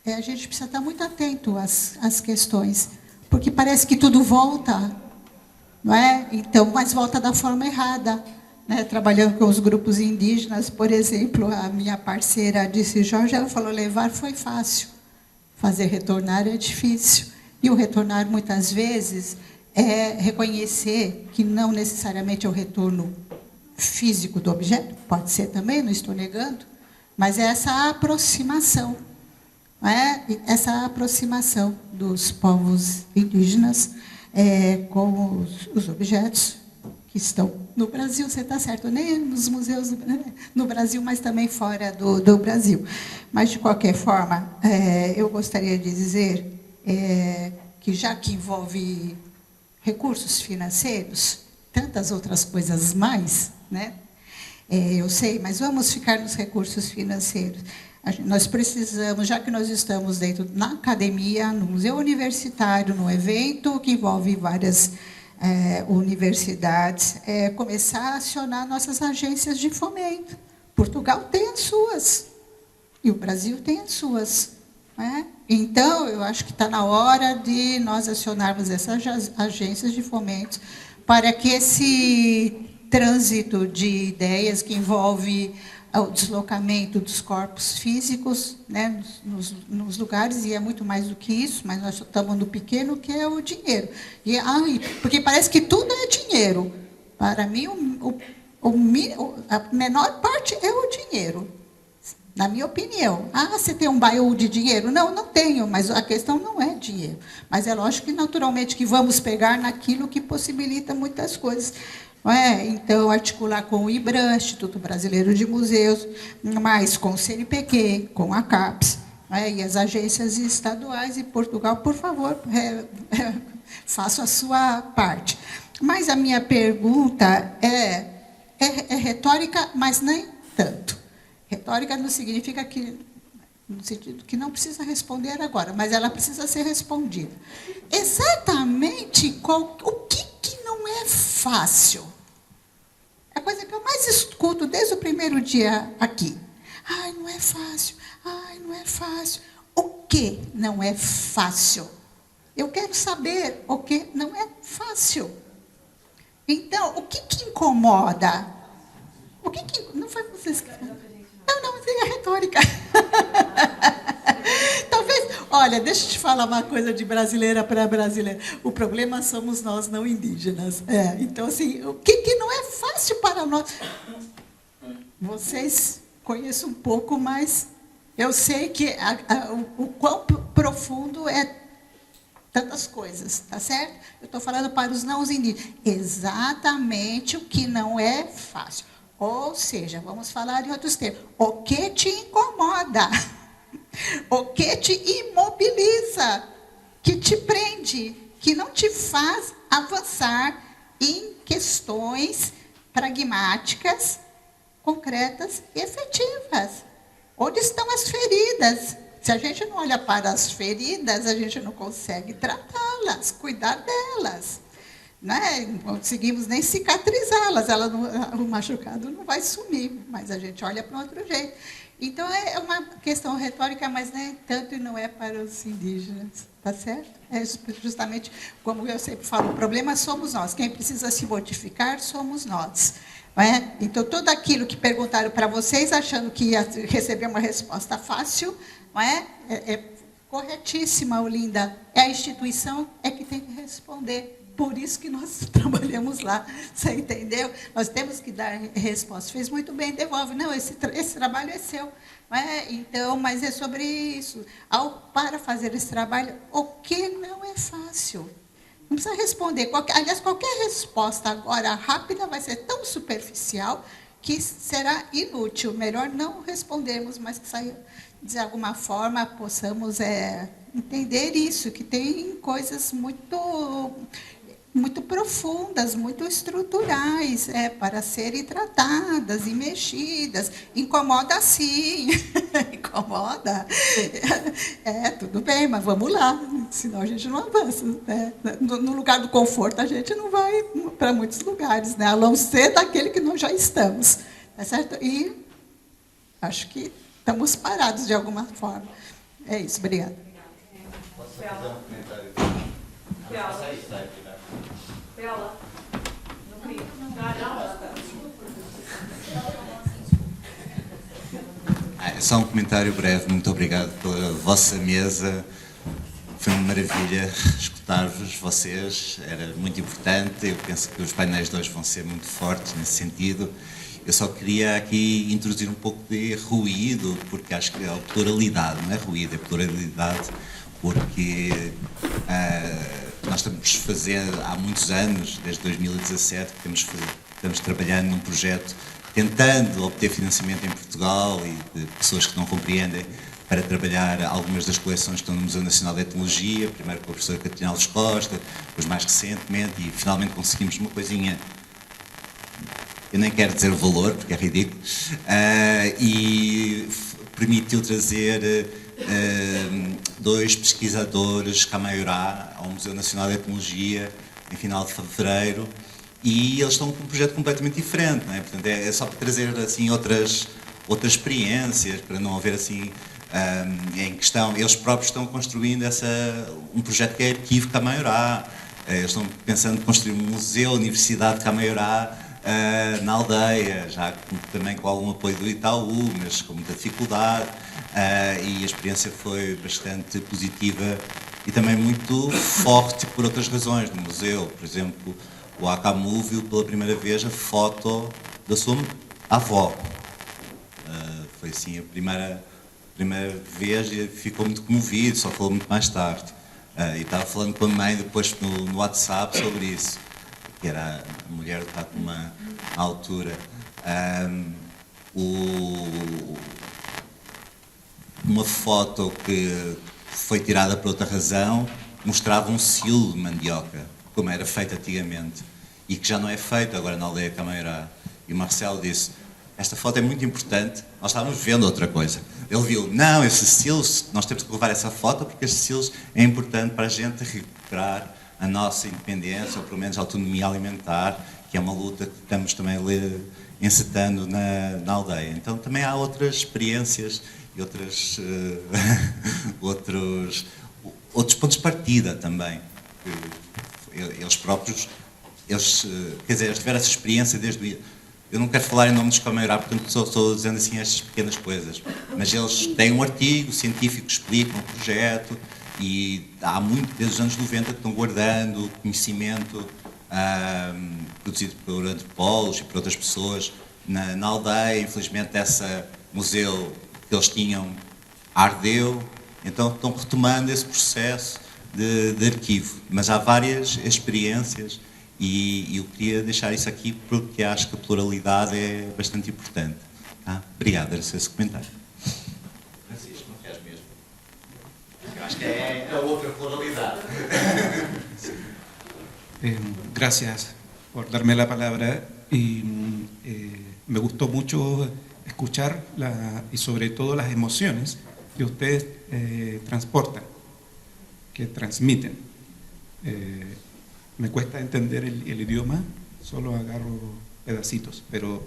a gente precisa estar muito atento às questões, porque parece que tudo volta, não é? Então, mas volta da forma errada. Né? Trabalhando com os grupos indígenas, por exemplo, a minha parceira disse, Jorge, ela falou, levar foi fácil, fazer retornar é difícil. E o retornar, muitas vezes, é reconhecer que não necessariamente é o retorno físico do objeto, pode ser também, não estou negando, mas é essa aproximação. Essa aproximação dos povos indígenas com os objetos que estão no Brasil, você está certo, nem nos museus no Brasil, mas também fora do Brasil. Mas, de qualquer forma, eu gostaria de dizer que, já que envolve recursos financeiros, tantas outras coisas mais, né? Eu sei, mas vamos ficar nos recursos financeiros. Nós precisamos, já que nós estamos na academia, no museu universitário, num evento que envolve várias universidades, começar a acionar nossas agências de fomento. Portugal tem as suas, e o Brasil tem as suas. Né? Então, eu acho que está na hora de nós acionarmos essas agências de fomento para que esse trânsito de ideias que envolve o deslocamento dos corpos físicos, né, nos lugares, e é muito mais do que isso, mas nós estamos no pequeno, que é o dinheiro. Porque parece que tudo é dinheiro. Para mim, a menor parte é o dinheiro, na minha opinião. Você tem um baú de dinheiro? Não, não tenho, mas a questão não é dinheiro. Mas é lógico que, naturalmente, que vamos pegar naquilo que possibilita muitas coisas. Então, articular com o IBRAM, Instituto Brasileiro de Museus, mas com o CNPq, com a CAPES, e as agências estaduais, e Portugal, por favor, faça a sua parte. Mas a minha pergunta é retórica, mas nem tanto. Retórica não significa que, no sentido que não precisa responder agora, mas ela precisa ser respondida. Exatamente o que não é fácil? É a coisa que eu mais escuto desde o primeiro dia aqui. Não é fácil. Não é fácil. O que não é fácil? Eu quero saber o que não é fácil. Então, o que incomoda? O que não foi vocês que... Não, é retórica. Talvez, olha, deixa eu te falar uma coisa de brasileira para brasileira. O problema somos nós, não indígenas. Então, assim, o que não é fácil para nós? Vocês conhecem um pouco, mas eu sei que o quão profundo é tantas coisas, tá certo? Eu estou falando para os não indígenas. Exatamente o que não é fácil. Ou seja, vamos falar em outros termos. O que te incomoda? O que te imobiliza? Que te prende? Que não te faz avançar em questões pragmáticas, concretas e efetivas? Onde estão as feridas? Se a gente não olha para as feridas, a gente não consegue tratá-las, cuidar delas. Não conseguimos nem cicatrizá-las, o machucado não vai sumir, mas a gente olha para outro jeito. Então, é uma questão retórica, mas nem tanto e não é para os indígenas, tá certo? É justamente, como eu sempre falo, o problema somos nós, quem precisa se modificar somos nós. Então, tudo aquilo que perguntaram para vocês, achando que ia receber uma resposta fácil, é corretíssima, Olinda. É a instituição que tem que responder. Por isso que nós trabalhamos lá, você entendeu? Nós temos que dar resposta. Fez muito bem, devolve. Não, esse trabalho é seu. Então, mas é sobre isso. Para fazer esse trabalho, o que não é fácil? Não precisa responder. Aliás, qualquer resposta agora rápida vai ser tão superficial que será inútil. Melhor não respondermos, mas que de alguma forma possamos entender isso, que tem coisas muito profundas, muito estruturais, para serem tratadas e mexidas. Incomoda sim, incomoda. Tudo bem, mas vamos lá, senão a gente não avança. No lugar do conforto, a gente não vai para muitos lugares, a não ser daquele que nós já estamos. Tá certo? E acho que estamos parados de alguma forma. É isso, obrigada. Posso fazer um comentário? Bela, não queria. Só um comentário breve. Muito obrigado pela vossa mesa. Foi uma maravilha escutar-vos, vocês. Era muito importante. Eu penso que os painéis de hoje vão ser muito fortes nesse sentido. Eu só queria aqui introduzir um pouco de ruído, porque acho que é a pluralidade, não é ruído, é pluralidade, porque nós estamos fazendo há muitos anos, desde 2017, que estamos trabalhando num projeto tentando obter financiamento em Portugal e de pessoas que não compreendem para trabalhar algumas das coleções que estão no Museu Nacional de Etnologia, primeiro com a professora Catarina Alves Costa, depois mais recentemente, e finalmente conseguimos uma coisinha, eu nem quero dizer o valor, porque é ridículo, e permitiu trazer 2 pesquisadores Camaiorá ao Museu Nacional de Etnologia em final de fevereiro, e eles estão com um projeto completamente diferente, não é? Portanto, é só para trazer assim outras experiências, para não haver assim em questão, eles próprios estão construindo um projeto que é Arquivo Camaiorá, Eles estão pensando em construir um museu, a Universidade de Camaiorá, na aldeia, já também com algum apoio do Itaú, mas com muita dificuldade, e a experiência foi bastante positiva e também muito forte por outras razões no museu. Por exemplo, o Akamu viu pela primeira vez a foto da sua avó. Foi assim a primeira vez e ficou muito comovido, só falou muito mais tarde. E estava falando com a mãe depois no WhatsApp sobre isso, que era a mulher de Fátima à altura. Uma foto que foi tirada por outra razão mostrava um silo de mandioca, como era feito antigamente, e que já não é feito agora na aldeia Camaiorá. E o Marcelo disse: esta foto é muito importante, nós estávamos vendo outra coisa. Ele viu, não, esses silos, nós temos que levar essa foto porque estes silos é importante para a gente recuperar a nossa independência, ou pelo menos a autonomia alimentar, que é uma luta que estamos também encetando na aldeia. Então também há outras experiências e outros pontos de partida também. Eles próprios, quer dizer, eles tiveram essa experiência desde o... Eu não quero falar em nome dos Camaiorá, portanto estou dizendo assim estas pequenas coisas, mas eles têm um artigo científico que explica um projeto e há muito, desde os anos 90, que estão guardando conhecimento produzido por antropólogos e por outras pessoas na aldeia. Infelizmente esse museu que eles tinham ardeu, então estão retomando esse processo de arquivo, mas há várias experiências. E eu queria deixar isso aqui porque acho que a pluralidade é bastante importante. Obrigado, era esse comentário. Francisco, não queres mesmo? Eu acho que é a outra pluralidade. Gracias por darme la palabra y me gustó mucho escuchar y sobre todo las emociones que ustedes transportan, que transmiten. Me cuesta entender el idioma, solo agarro pedacitos, pero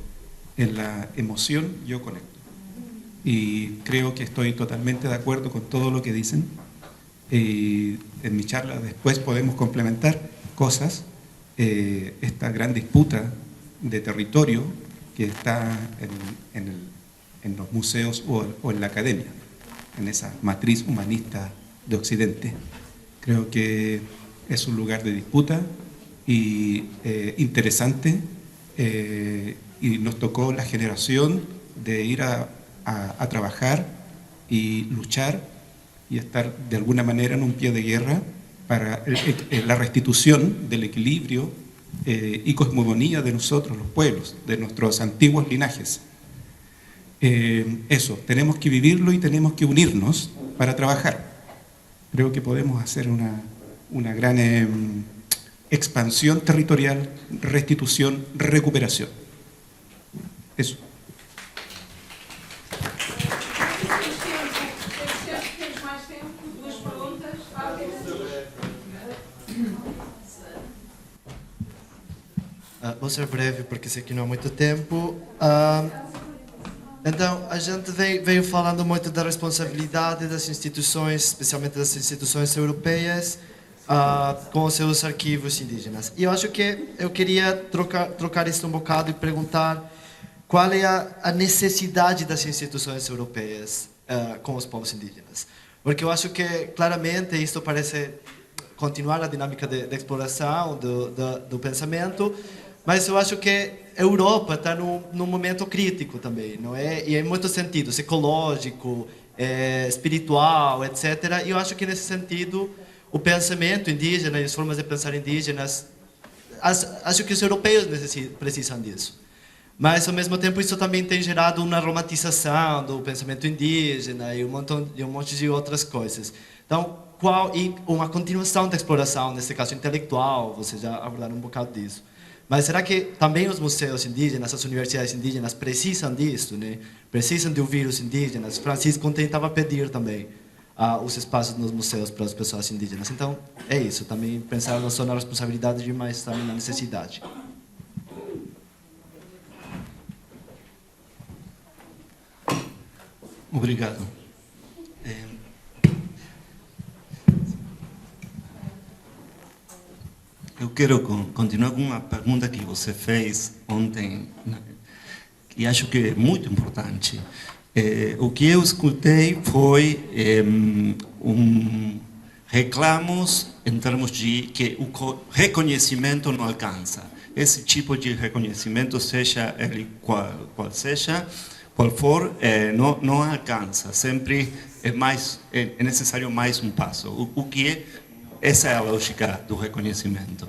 en la emoción yo conecto. Y creo que estoy totalmente de acuerdo con todo lo que dicen. Y en mi charla después podemos complementar cosas. Esta gran disputa de territorio que está en los museos o en la academia, en esa matriz humanista de Occidente. Creo que es un lugar de disputa y interesante, y nos tocó la generación de ir a trabajar y luchar y estar de alguna manera en un pie de guerra para la restitución del equilibrio y cosmogonía de nosotros, los pueblos, de nuestros antiguos linajes. Eso, tenemos que vivirlo y tenemos que unirnos para trabajar. Creo que podemos hacer una gran expansión territorial, restitución, recuperación. Eso. Vou ser breve porque sei que não há muito tempo. Então, a gente veio falando muito da responsabilidade das instituições, especialmente das instituições europeias, com os seus arquivos indígenas. E eu acho que eu queria trocar isso um bocado e perguntar qual é a necessidade das instituições europeias com os povos indígenas. Porque eu acho que, claramente, isso parece continuar a dinâmica de exploração do pensamento, mas eu acho que a Europa está num momento crítico também, não é? E em muitos sentidos, ecológico, espiritual, etc. E eu acho que, nesse sentido, o pensamento indígena e as formas de pensar indígenas, acho que os europeus precisam disso. Mas, ao mesmo tempo, isso também tem gerado uma romantização do pensamento indígena e um monte de outras coisas. Então, e uma continuação da exploração, nesse caso intelectual, vocês já abordaram um bocado disso. Mas será que também os museus indígenas, as universidades indígenas precisam disso, né? Precisam de ouvir os indígenas? Francisco tentava pedir também os espaços nos museus para as pessoas indígenas. Então, é isso. Também pensar não só na responsabilidade, mas também na necessidade. Obrigado. Eu quero continuar com uma pergunta que você fez ontem, né, e acho que é muito importante. O que eu escutei foi reclamos em termos de que o reconhecimento não alcança. Esse tipo de reconhecimento, seja ele qual seja, qual for, não alcança. Sempre é necessário mais um passo. Essa é a lógica do reconhecimento.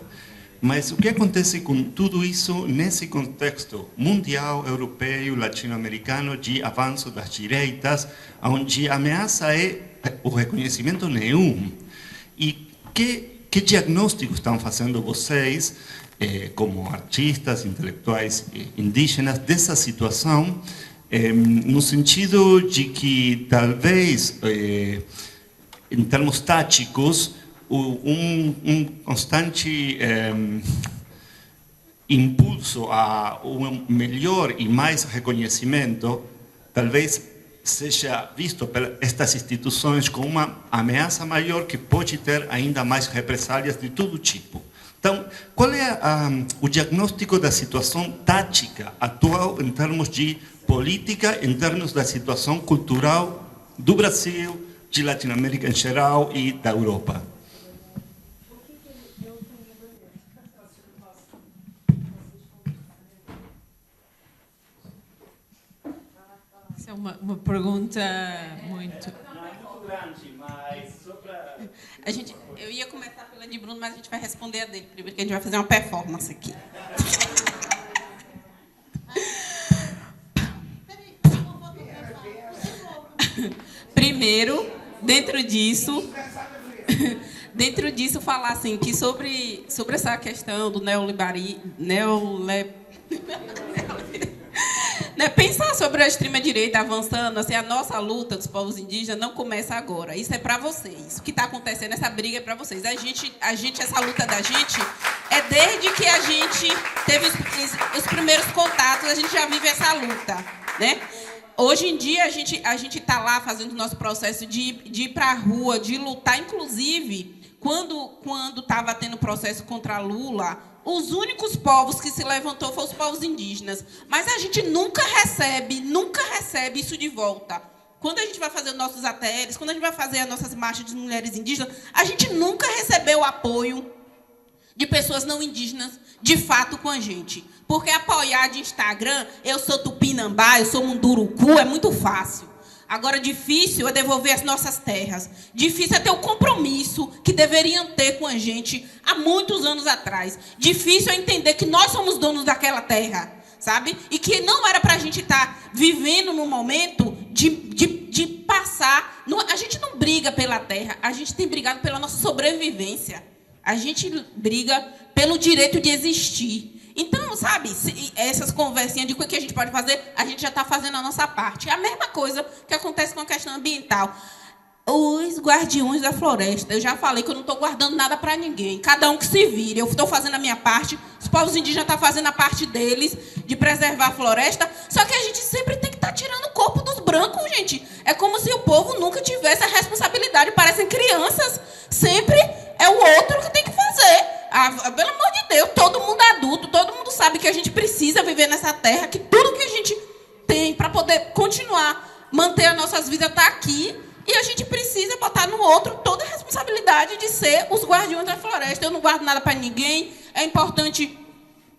Mas o que acontece com tudo isso nesse contexto mundial, europeu, latino-americano, de avanço das direitas, onde a ameaça é o reconhecimento nenhum? E que diagnóstico estão fazendo vocês, como artistas, intelectuais indígenas, dessa situação, no sentido de que talvez, em termos táticos, constante impulso a um melhor e mais reconhecimento talvez seja visto por estas instituições como uma ameaça maior que pode ter ainda mais represálias de todo tipo. Então, qual é o diagnóstico da situação tática atual em termos de política, em termos da situação cultural do Brasil, de Latinoamérica em geral e da Europa? Essa é uma pergunta muito... Não é muito grande, mas só para... Eu ia começar pela de Bruno, mas a gente vai responder a dele primeiro, porque a gente vai fazer uma performance aqui. Primeiro, dentro disso, falar assim, que sobre essa questão do pensar sobre a extrema-direita avançando, assim, a nossa luta dos povos indígenas não começa agora. Isso é para vocês. O que está acontecendo, essa briga é para vocês. Essa luta da gente é desde que a gente teve os primeiros contatos, a gente já vive essa luta, né? Hoje em dia, a gente está lá fazendo o nosso processo de ir para a rua, de lutar. Inclusive, quando estava tendo processo contra Lula, os únicos povos que se levantou foram os povos indígenas. Mas a gente nunca recebe isso de volta. Quando a gente vai fazer os nossos ATLs, quando a gente vai fazer as nossas marchas de mulheres indígenas, a gente nunca recebeu o apoio de pessoas não indígenas, de fato, com a gente. Porque apoiar de Instagram, eu sou tupinambá, eu sou munduruku, é muito fácil. Agora, difícil é devolver as nossas terras. Difícil é ter o compromisso que deveriam ter com a gente há muitos anos atrás. Difícil é entender que nós somos donos daquela terra, sabe? E que não era para a gente estar vivendo num momento de passar... A gente não briga pela terra, a gente tem brigado pela nossa sobrevivência. A gente briga pelo direito de existir. Então, sabe, essas conversinhas de o que a gente pode fazer, a gente já está fazendo a nossa parte. É a mesma coisa que acontece com a questão ambiental. Os guardiões da floresta, eu já falei que eu não estou guardando nada para ninguém. Cada um que se vire. Eu estou fazendo a minha parte, os povos indígenas estão fazendo a parte deles, de preservar a floresta. Só que a gente sempre tem que estar tirando o corpo dos brancos, gente. É como se o povo nunca tivesse a responsabilidade. Parecem crianças. Sempre é o outro que tem que fazer. Pelo amor de Deus, todo mundo adulto, todo mundo sabe que a gente precisa viver nessa terra, que tudo que a gente tem para poder continuar, manter as nossas vidas está aqui, e a gente precisa botar no outro toda a responsabilidade de ser os guardiões da floresta. Eu não guardo nada para ninguém. É importante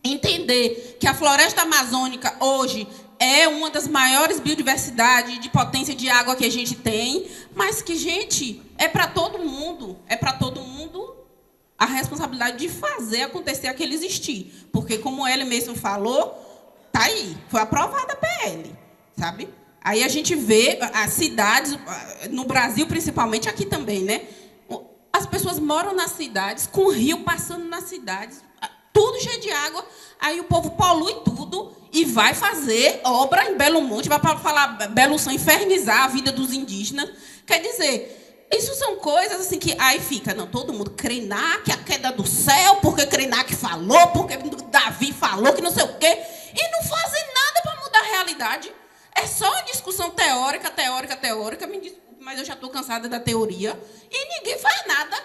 entender que a floresta amazônica hoje é uma das maiores biodiversidades de potência de água que a gente tem, mas que, gente, é para todo mundo, a responsabilidade de fazer acontecer aquele existir. Porque, como ele mesmo falou, tá aí, foi aprovada a PL, sabe? Aí a gente vê as cidades, no Brasil principalmente, aqui também, né? As pessoas moram nas cidades, com o rio passando nas cidades, tudo cheio de água, aí o povo polui tudo e vai fazer obra em Belo Monte, vai falar Belo São, infernizar a vida dos indígenas. Quer dizer... Isso são coisas assim que aí fica, não, todo mundo Krenak, a queda do céu, porque Krenak falou, porque Davi falou, que não sei o quê, e não fazem nada para mudar a realidade. É só uma discussão teórica, me desculpe, mas eu já estou cansada da teoria, e ninguém faz nada.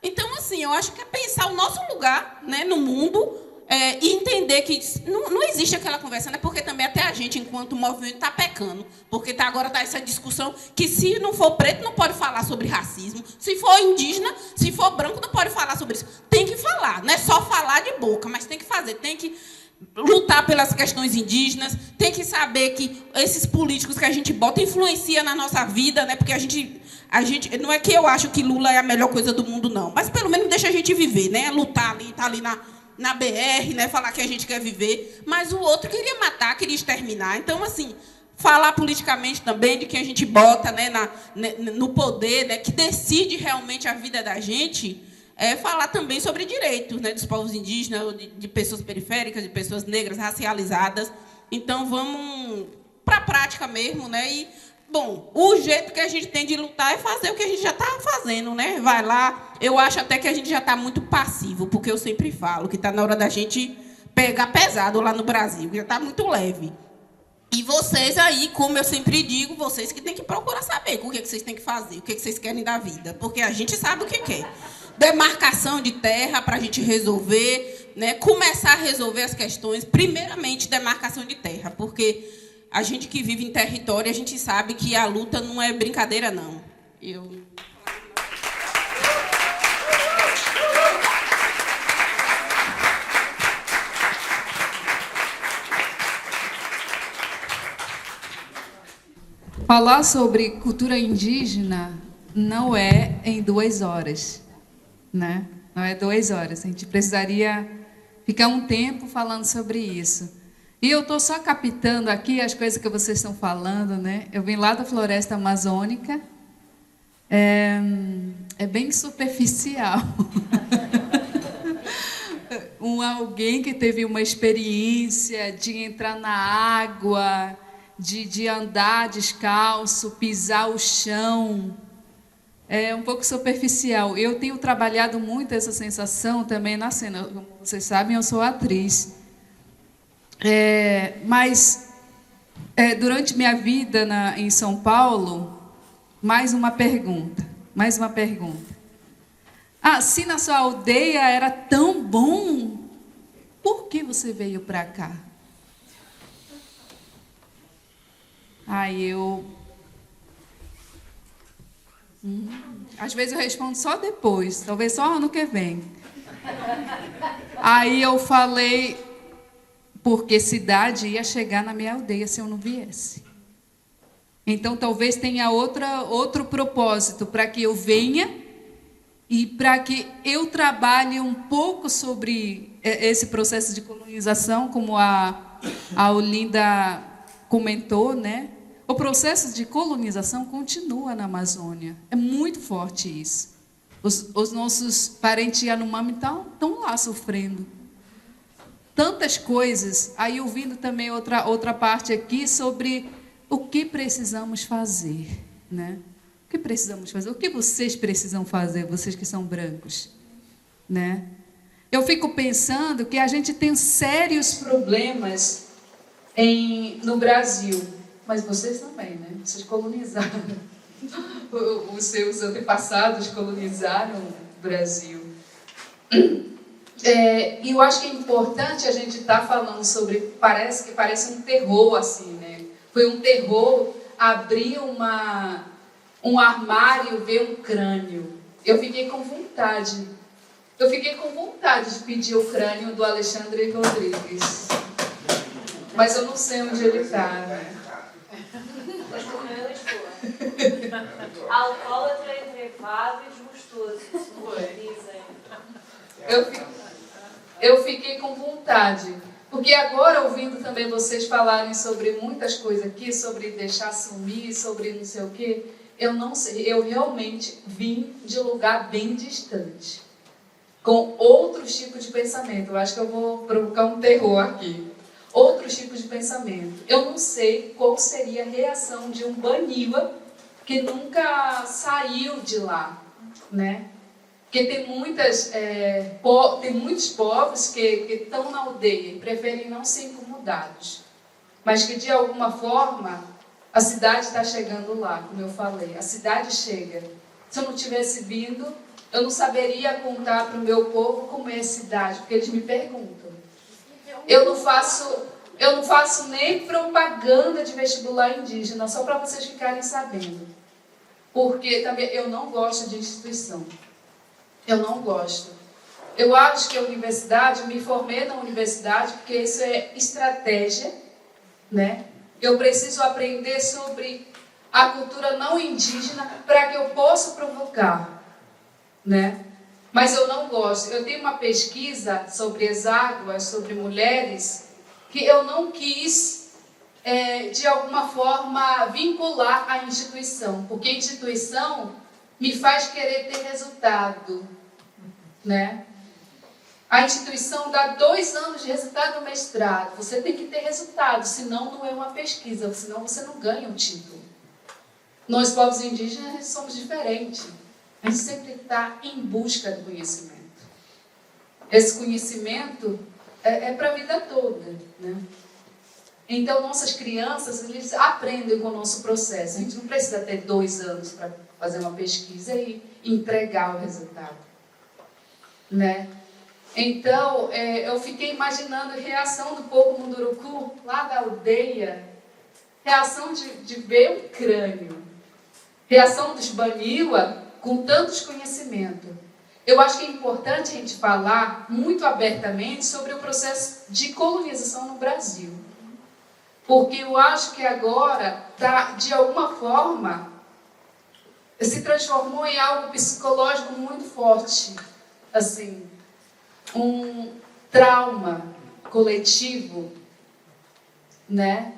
Então, assim, assim, eu acho que é pensar o nosso lugar, né, no mundo, e entender que não existe aquela conversa, né? Porque também até a gente, enquanto movimento, está pecando. Porque agora está essa discussão que se não for preto, não pode falar sobre racismo. Se for indígena, se for branco, não pode falar sobre isso. Tem que falar, não é só falar de boca, mas tem que fazer, tem que lutar pelas questões indígenas, tem que saber que esses políticos que a gente bota influencia na nossa vida, né? Porque a gente não é que eu acho que Lula é a melhor coisa do mundo, não, mas pelo menos deixa a gente viver, né? Lutar ali, estar ali na BR, né? Falar que a gente quer viver, mas o outro queria matar, queria exterminar. Então, assim, falar politicamente também de quem a gente bota, né, no poder, né, que decide realmente a vida da gente, falar também sobre direitos, né, dos povos indígenas, de pessoas periféricas, de pessoas negras, racializadas. Então, vamos para a prática mesmo, né? E, bom, o jeito que a gente tem de lutar é fazer o que a gente já está fazendo, né? Vai lá. Eu acho até que a gente já está muito passivo, porque eu sempre falo que está na hora da gente pegar pesado lá no Brasil, que já está muito leve. E vocês aí, como eu sempre digo, vocês que têm que procurar saber o que vocês têm que fazer, o que vocês querem da vida, porque a gente sabe o que quer. Demarcação de terra para a gente resolver, né? Começar a resolver as questões, primeiramente demarcação de terra, porque a gente que vive em território, a gente sabe que a luta não é brincadeira, não. Falar sobre cultura indígena não é em 2 horas, né? Não é 2 horas. A gente precisaria ficar um tempo falando sobre isso. E eu estou só captando aqui as coisas que vocês estão falando, né? Eu vim lá da floresta amazônica. É bem superficial. Alguém que teve uma experiência de entrar na água, de andar descalço, pisar o chão. É um pouco superficial. Eu tenho trabalhado muito essa sensação também na cena. Como vocês sabem, eu sou atriz. Mas, durante minha vida em São Paulo, mais uma pergunta. Se na sua aldeia era tão bom, por que você veio para cá? Às vezes eu respondo só depois, talvez só ano que vem. Aí eu falei, porque cidade ia chegar na minha aldeia se eu não viesse. Então talvez tenha outro propósito para que eu venha e para que eu trabalhe um pouco sobre esse processo de colonização, como a Olinda comentou, né? O processo de colonização continua na Amazônia. É muito forte isso. Os nossos parentes Yanomami estão lá sofrendo. Tantas coisas. Aí ouvindo também outra parte aqui sobre o que precisamos fazer, né? O que precisamos fazer? O que vocês precisam fazer, vocês que são brancos, né? Eu fico pensando que a gente tem sérios problemas no Brasil. Mas vocês também, né? Vocês colonizaram. Os seus antepassados colonizaram o Brasil. E eu acho que é importante a gente estar falando sobre... Parece um terror, assim, né? Foi um terror abrir um armário, ver um crânio. Eu fiquei com vontade de pedir o crânio do Alexandre Rodrigues. Mas eu não sei onde ele está, né? Alcoólatra entrevado e desgostoso, dizem. Eu fiquei com vontade, porque agora, ouvindo também vocês falarem sobre muitas coisas aqui, sobre deixar sumir, sobre não sei o quê, eu não sei, eu realmente vim de lugar bem distante, com outros tipos de pensamento. Eu acho que eu vou provocar um terror aqui. Outros tipos de pensamento. Eu não sei qual seria a reação de um Baniwa que nunca saiu de lá, né? Porque tem muitos povos que estão na aldeia e preferem não ser incomodados, mas que de alguma forma a cidade está chegando lá, como eu falei. A cidade chega. Se eu não tivesse vindo, eu não saberia contar para o meu povo como é a cidade, porque eles me perguntam. Eu não faço nem propaganda de vestibular indígena, só para vocês ficarem sabendo. Porque também eu não gosto de instituição. Eu não gosto. Eu acho que a universidade, me formei na universidade, porque isso é estratégia, né? Eu preciso aprender sobre a cultura não indígena para que eu possa provocar, né? Mas eu não gosto. Eu tenho uma pesquisa sobre as águas, sobre mulheres, que eu não quis, de alguma forma, vincular à instituição, porque a instituição me faz querer ter resultado, né? A instituição dá 2 anos de resultado no mestrado. Você tem que ter resultado, senão não é uma pesquisa, senão você não ganha o título. Nós, povos indígenas, somos diferentes. A gente sempre está em busca do conhecimento. Esse conhecimento é para a vida toda, né? Então, nossas crianças, eles aprendem com o nosso processo. A gente não precisa ter 2 anos para fazer uma pesquisa e entregar o resultado, né? Então, eu fiquei imaginando a reação do povo Munduruku, lá da aldeia, reação de ver um crânio, reação dos Baniwa com tantos conhecimentos. Eu acho que é importante a gente falar muito abertamente sobre o processo de colonização no Brasil. Porque eu acho que agora, de alguma forma, se transformou em algo psicológico muito forte. Assim, um trauma coletivo, né?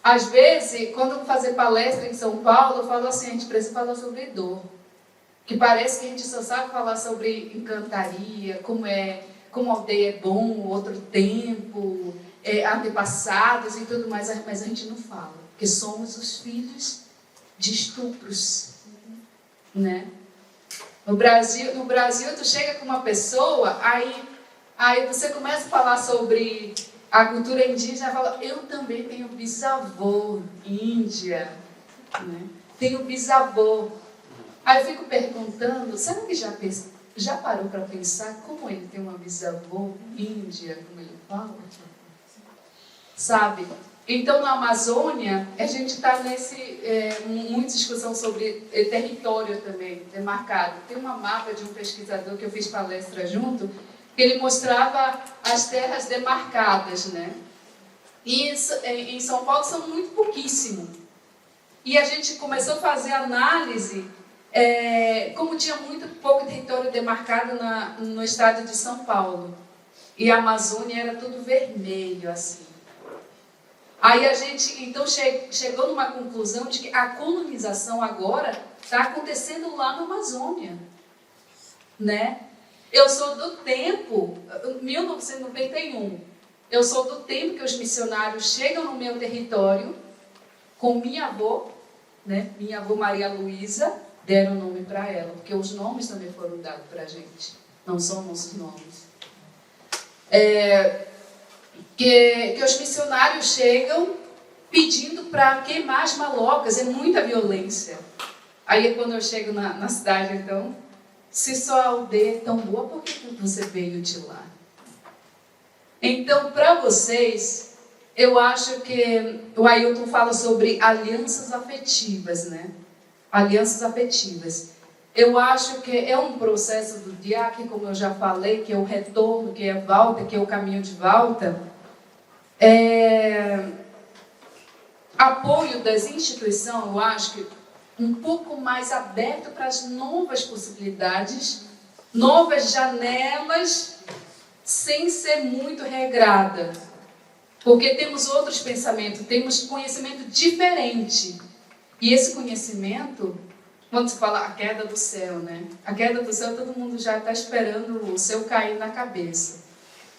Às vezes, quando eu vou fazer palestra em São Paulo, eu falo assim, a gente precisa falar sobre dor. Que parece que a gente só sabe falar sobre encantaria, como a aldeia é bom, outro tempo, antepassados e tudo mais, mas a gente não fala, porque somos os filhos de estupros, né? No Brasil, tu chega com uma pessoa, aí você começa a falar sobre a cultura indígena, fala, eu também tenho bisavô índia, né? Tenho bisavô. Aí eu fico perguntando, será que já parou para pensar como ele tem uma bisavô índia, como ele fala? Sabe? Então, na Amazônia, a gente está muita discussão sobre território também, demarcado. Tem uma mapa de um pesquisador que eu fiz palestra junto, que ele mostrava as terras demarcadas, né? E em São Paulo são muito pouquíssimo. E a gente começou a fazer análise, como tinha muito pouco território demarcado no estado de São Paulo. E a Amazônia era tudo vermelho, assim. Aí a gente, então, chegou numa conclusão de que a colonização agora está acontecendo lá na Amazônia, né? Eu sou do tempo, 1991, eu sou do tempo que os missionários chegam no meu território com minha avó, né? Minha avó Maria Luísa, deram nome para ela, porque os nomes também foram dados para a gente, não são nossos nomes. Que os missionários chegam pedindo para queimar as malocas, é muita violência. Aí quando eu chego na cidade, então, se só a aldeia é tão boa, por que você veio de lá? Então, para vocês, eu acho que o Ailton fala sobre alianças afetivas, né? Alianças afetivas. Eu acho que é um processo do DIAC, como eu já falei, que é o retorno, que é a volta, que é o caminho de volta. Apoio das instituições, eu acho que um pouco mais aberto para as novas possibilidades, novas janelas, sem ser muito regrada. Porque temos outros pensamentos, temos conhecimento diferente. E esse conhecimento, quando se fala a queda do céu, né? A queda do céu, todo mundo já está esperando o céu cair na cabeça.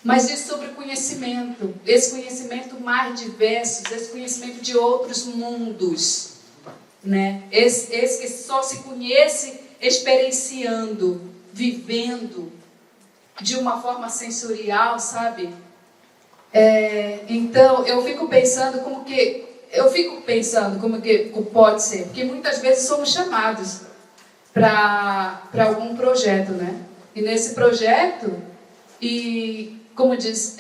Mas isso sobre conhecimento, esse conhecimento mais diverso, esse conhecimento de outros mundos, né? Esse que só se conhece experienciando, vivendo de uma forma sensorial, sabe? Então, eu fico pensando como que pode ser, porque muitas vezes somos chamados para algum projeto, né? E nesse projeto, e como diz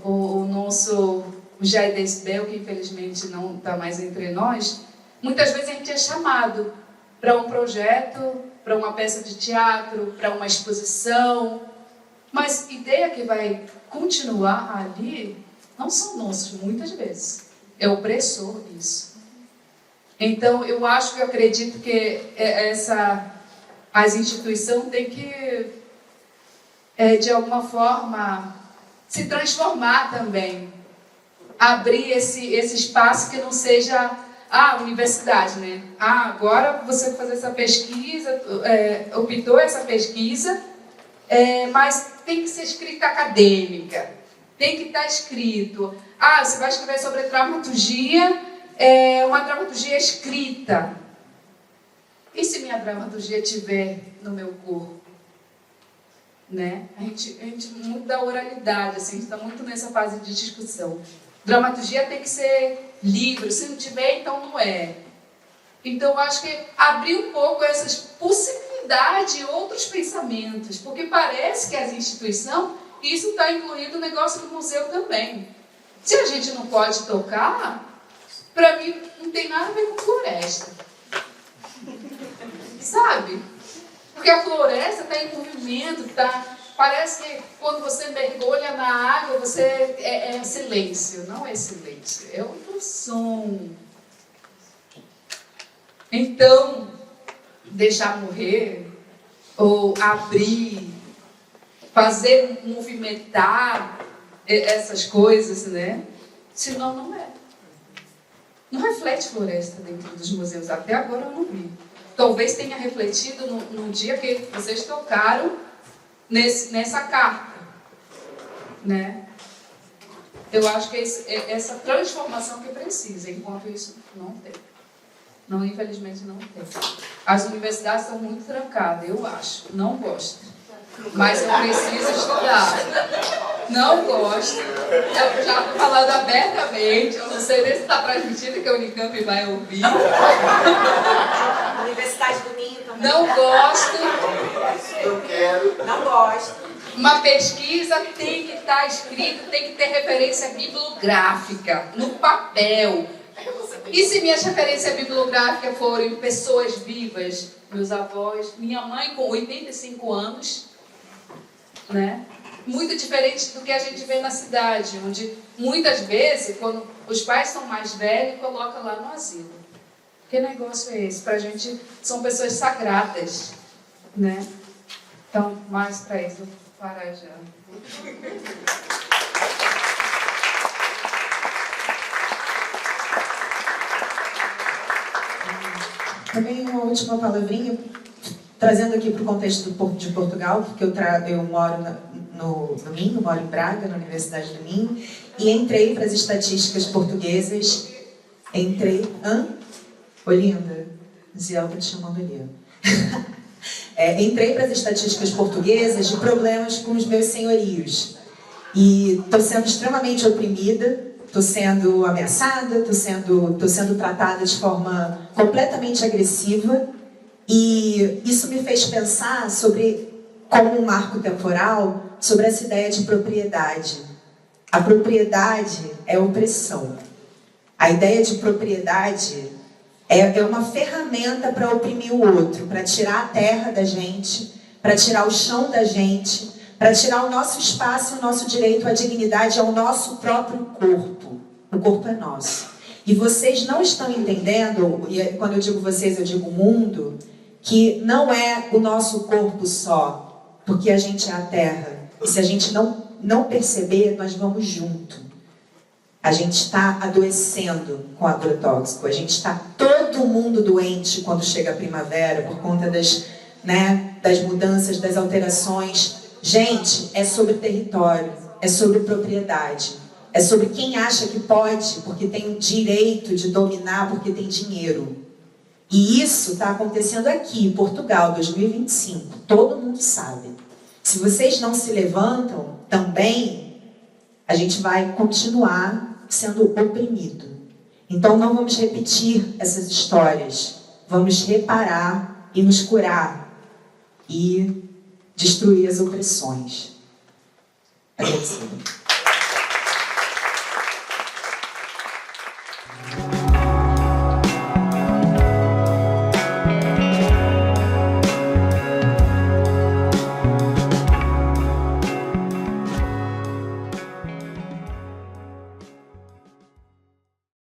o nosso Jair Desbel, que infelizmente não está mais entre nós, muitas vezes a gente é chamado para um projeto, para uma peça de teatro, para uma exposição, mas a ideia que vai continuar ali não são nossas, muitas vezes. É opressor isso. Então, eu acredito que as instituições têm que, de alguma forma, se transformar também. Abrir esse espaço que não seja a universidade, né? Agora você vai fazer essa pesquisa, optou essa pesquisa, mas tem que ser escrita acadêmica, tem que estar escrito. Você vai escrever sobre dramaturgia, uma dramaturgia escrita. E se minha dramaturgia estiver no meu corpo? Né? A gente muito da oralidade, assim, a gente está muito nessa fase de discussão. Dramaturgia tem que ser livre, se não tiver, então não é. Então, eu acho que abrir um pouco essas possibilidades e outros pensamentos, porque parece que as instituições, isso está incluído no negócio do museu também. Se a gente não pode tocar, para mim não tem nada a ver com floresta. Sabe? Porque a floresta está em movimento, parece que quando você mergulha na água, você é silêncio. Não é silêncio, é outro som. Então, deixar morrer, ou abrir, fazer movimentar essas coisas, né? Senão não é. Não reflete floresta dentro dos museus. Até agora eu não vi. Talvez tenha refletido no dia que vocês tocaram nessa carta, né? Eu acho que é essa transformação que precisa, enquanto isso não tem. Não, infelizmente não tem. As universidades estão muito trancadas, eu acho. Não gosto. Mas eu preciso estudar. Não gosto. Eu já estou falando abertamente. Eu não sei nem se está transmitindo, que a Unicamp vai ouvir. Universidade do Minho também. Não gosto. Não quero. Não gosto. Uma pesquisa tem que estar escrita, tem que ter referência bibliográfica, no papel. E se minhas referências bibliográficas forem pessoas vivas, meus avós, minha mãe com 85 anos, né? Muito diferente do que a gente vê na cidade, onde muitas vezes, quando os pais são mais velhos, coloca lá no asilo. Que negócio é esse? Para a gente, são pessoas sagradas, né? Então, mais para isso, vou parar já. Também uma última palavrinha, trazendo aqui para o contexto de Portugal, porque eu moro no Minho, moro em Braga, na Universidade do Minho, e entrei para as estatísticas portuguesas. Olinda, Ziel está te chamando ali. Entrei para as estatísticas portuguesas de problemas com os meus senhorios. E estou sendo extremamente oprimida, estou sendo ameaçada, estou sendo tratada de forma completamente agressiva. E isso me fez pensar como um marco temporal, sobre essa ideia de propriedade. A propriedade é opressão. A ideia de propriedade é uma ferramenta para oprimir o outro, para tirar a terra da gente, para tirar o chão da gente, para tirar o nosso espaço, o nosso direito à dignidade, ao nosso próprio corpo. O corpo é nosso. E vocês não estão entendendo, e quando eu digo vocês, eu digo o mundo, que não é o nosso corpo só, porque a gente é a terra. E se a gente não perceber, nós vamos junto. A gente está adoecendo com agrotóxico. A gente está todo mundo doente quando chega a primavera, por conta das mudanças, das alterações. Gente, é sobre território, é sobre propriedade. É sobre quem acha que pode, porque tem o direito de dominar, porque tem dinheiro. E isso está acontecendo aqui, em Portugal, 2025. Todo mundo sabe. Se vocês não se levantam também, a gente vai continuar sendo oprimido. Então não vamos repetir essas histórias. Vamos reparar e nos curar e destruir as opressões. Agradecida.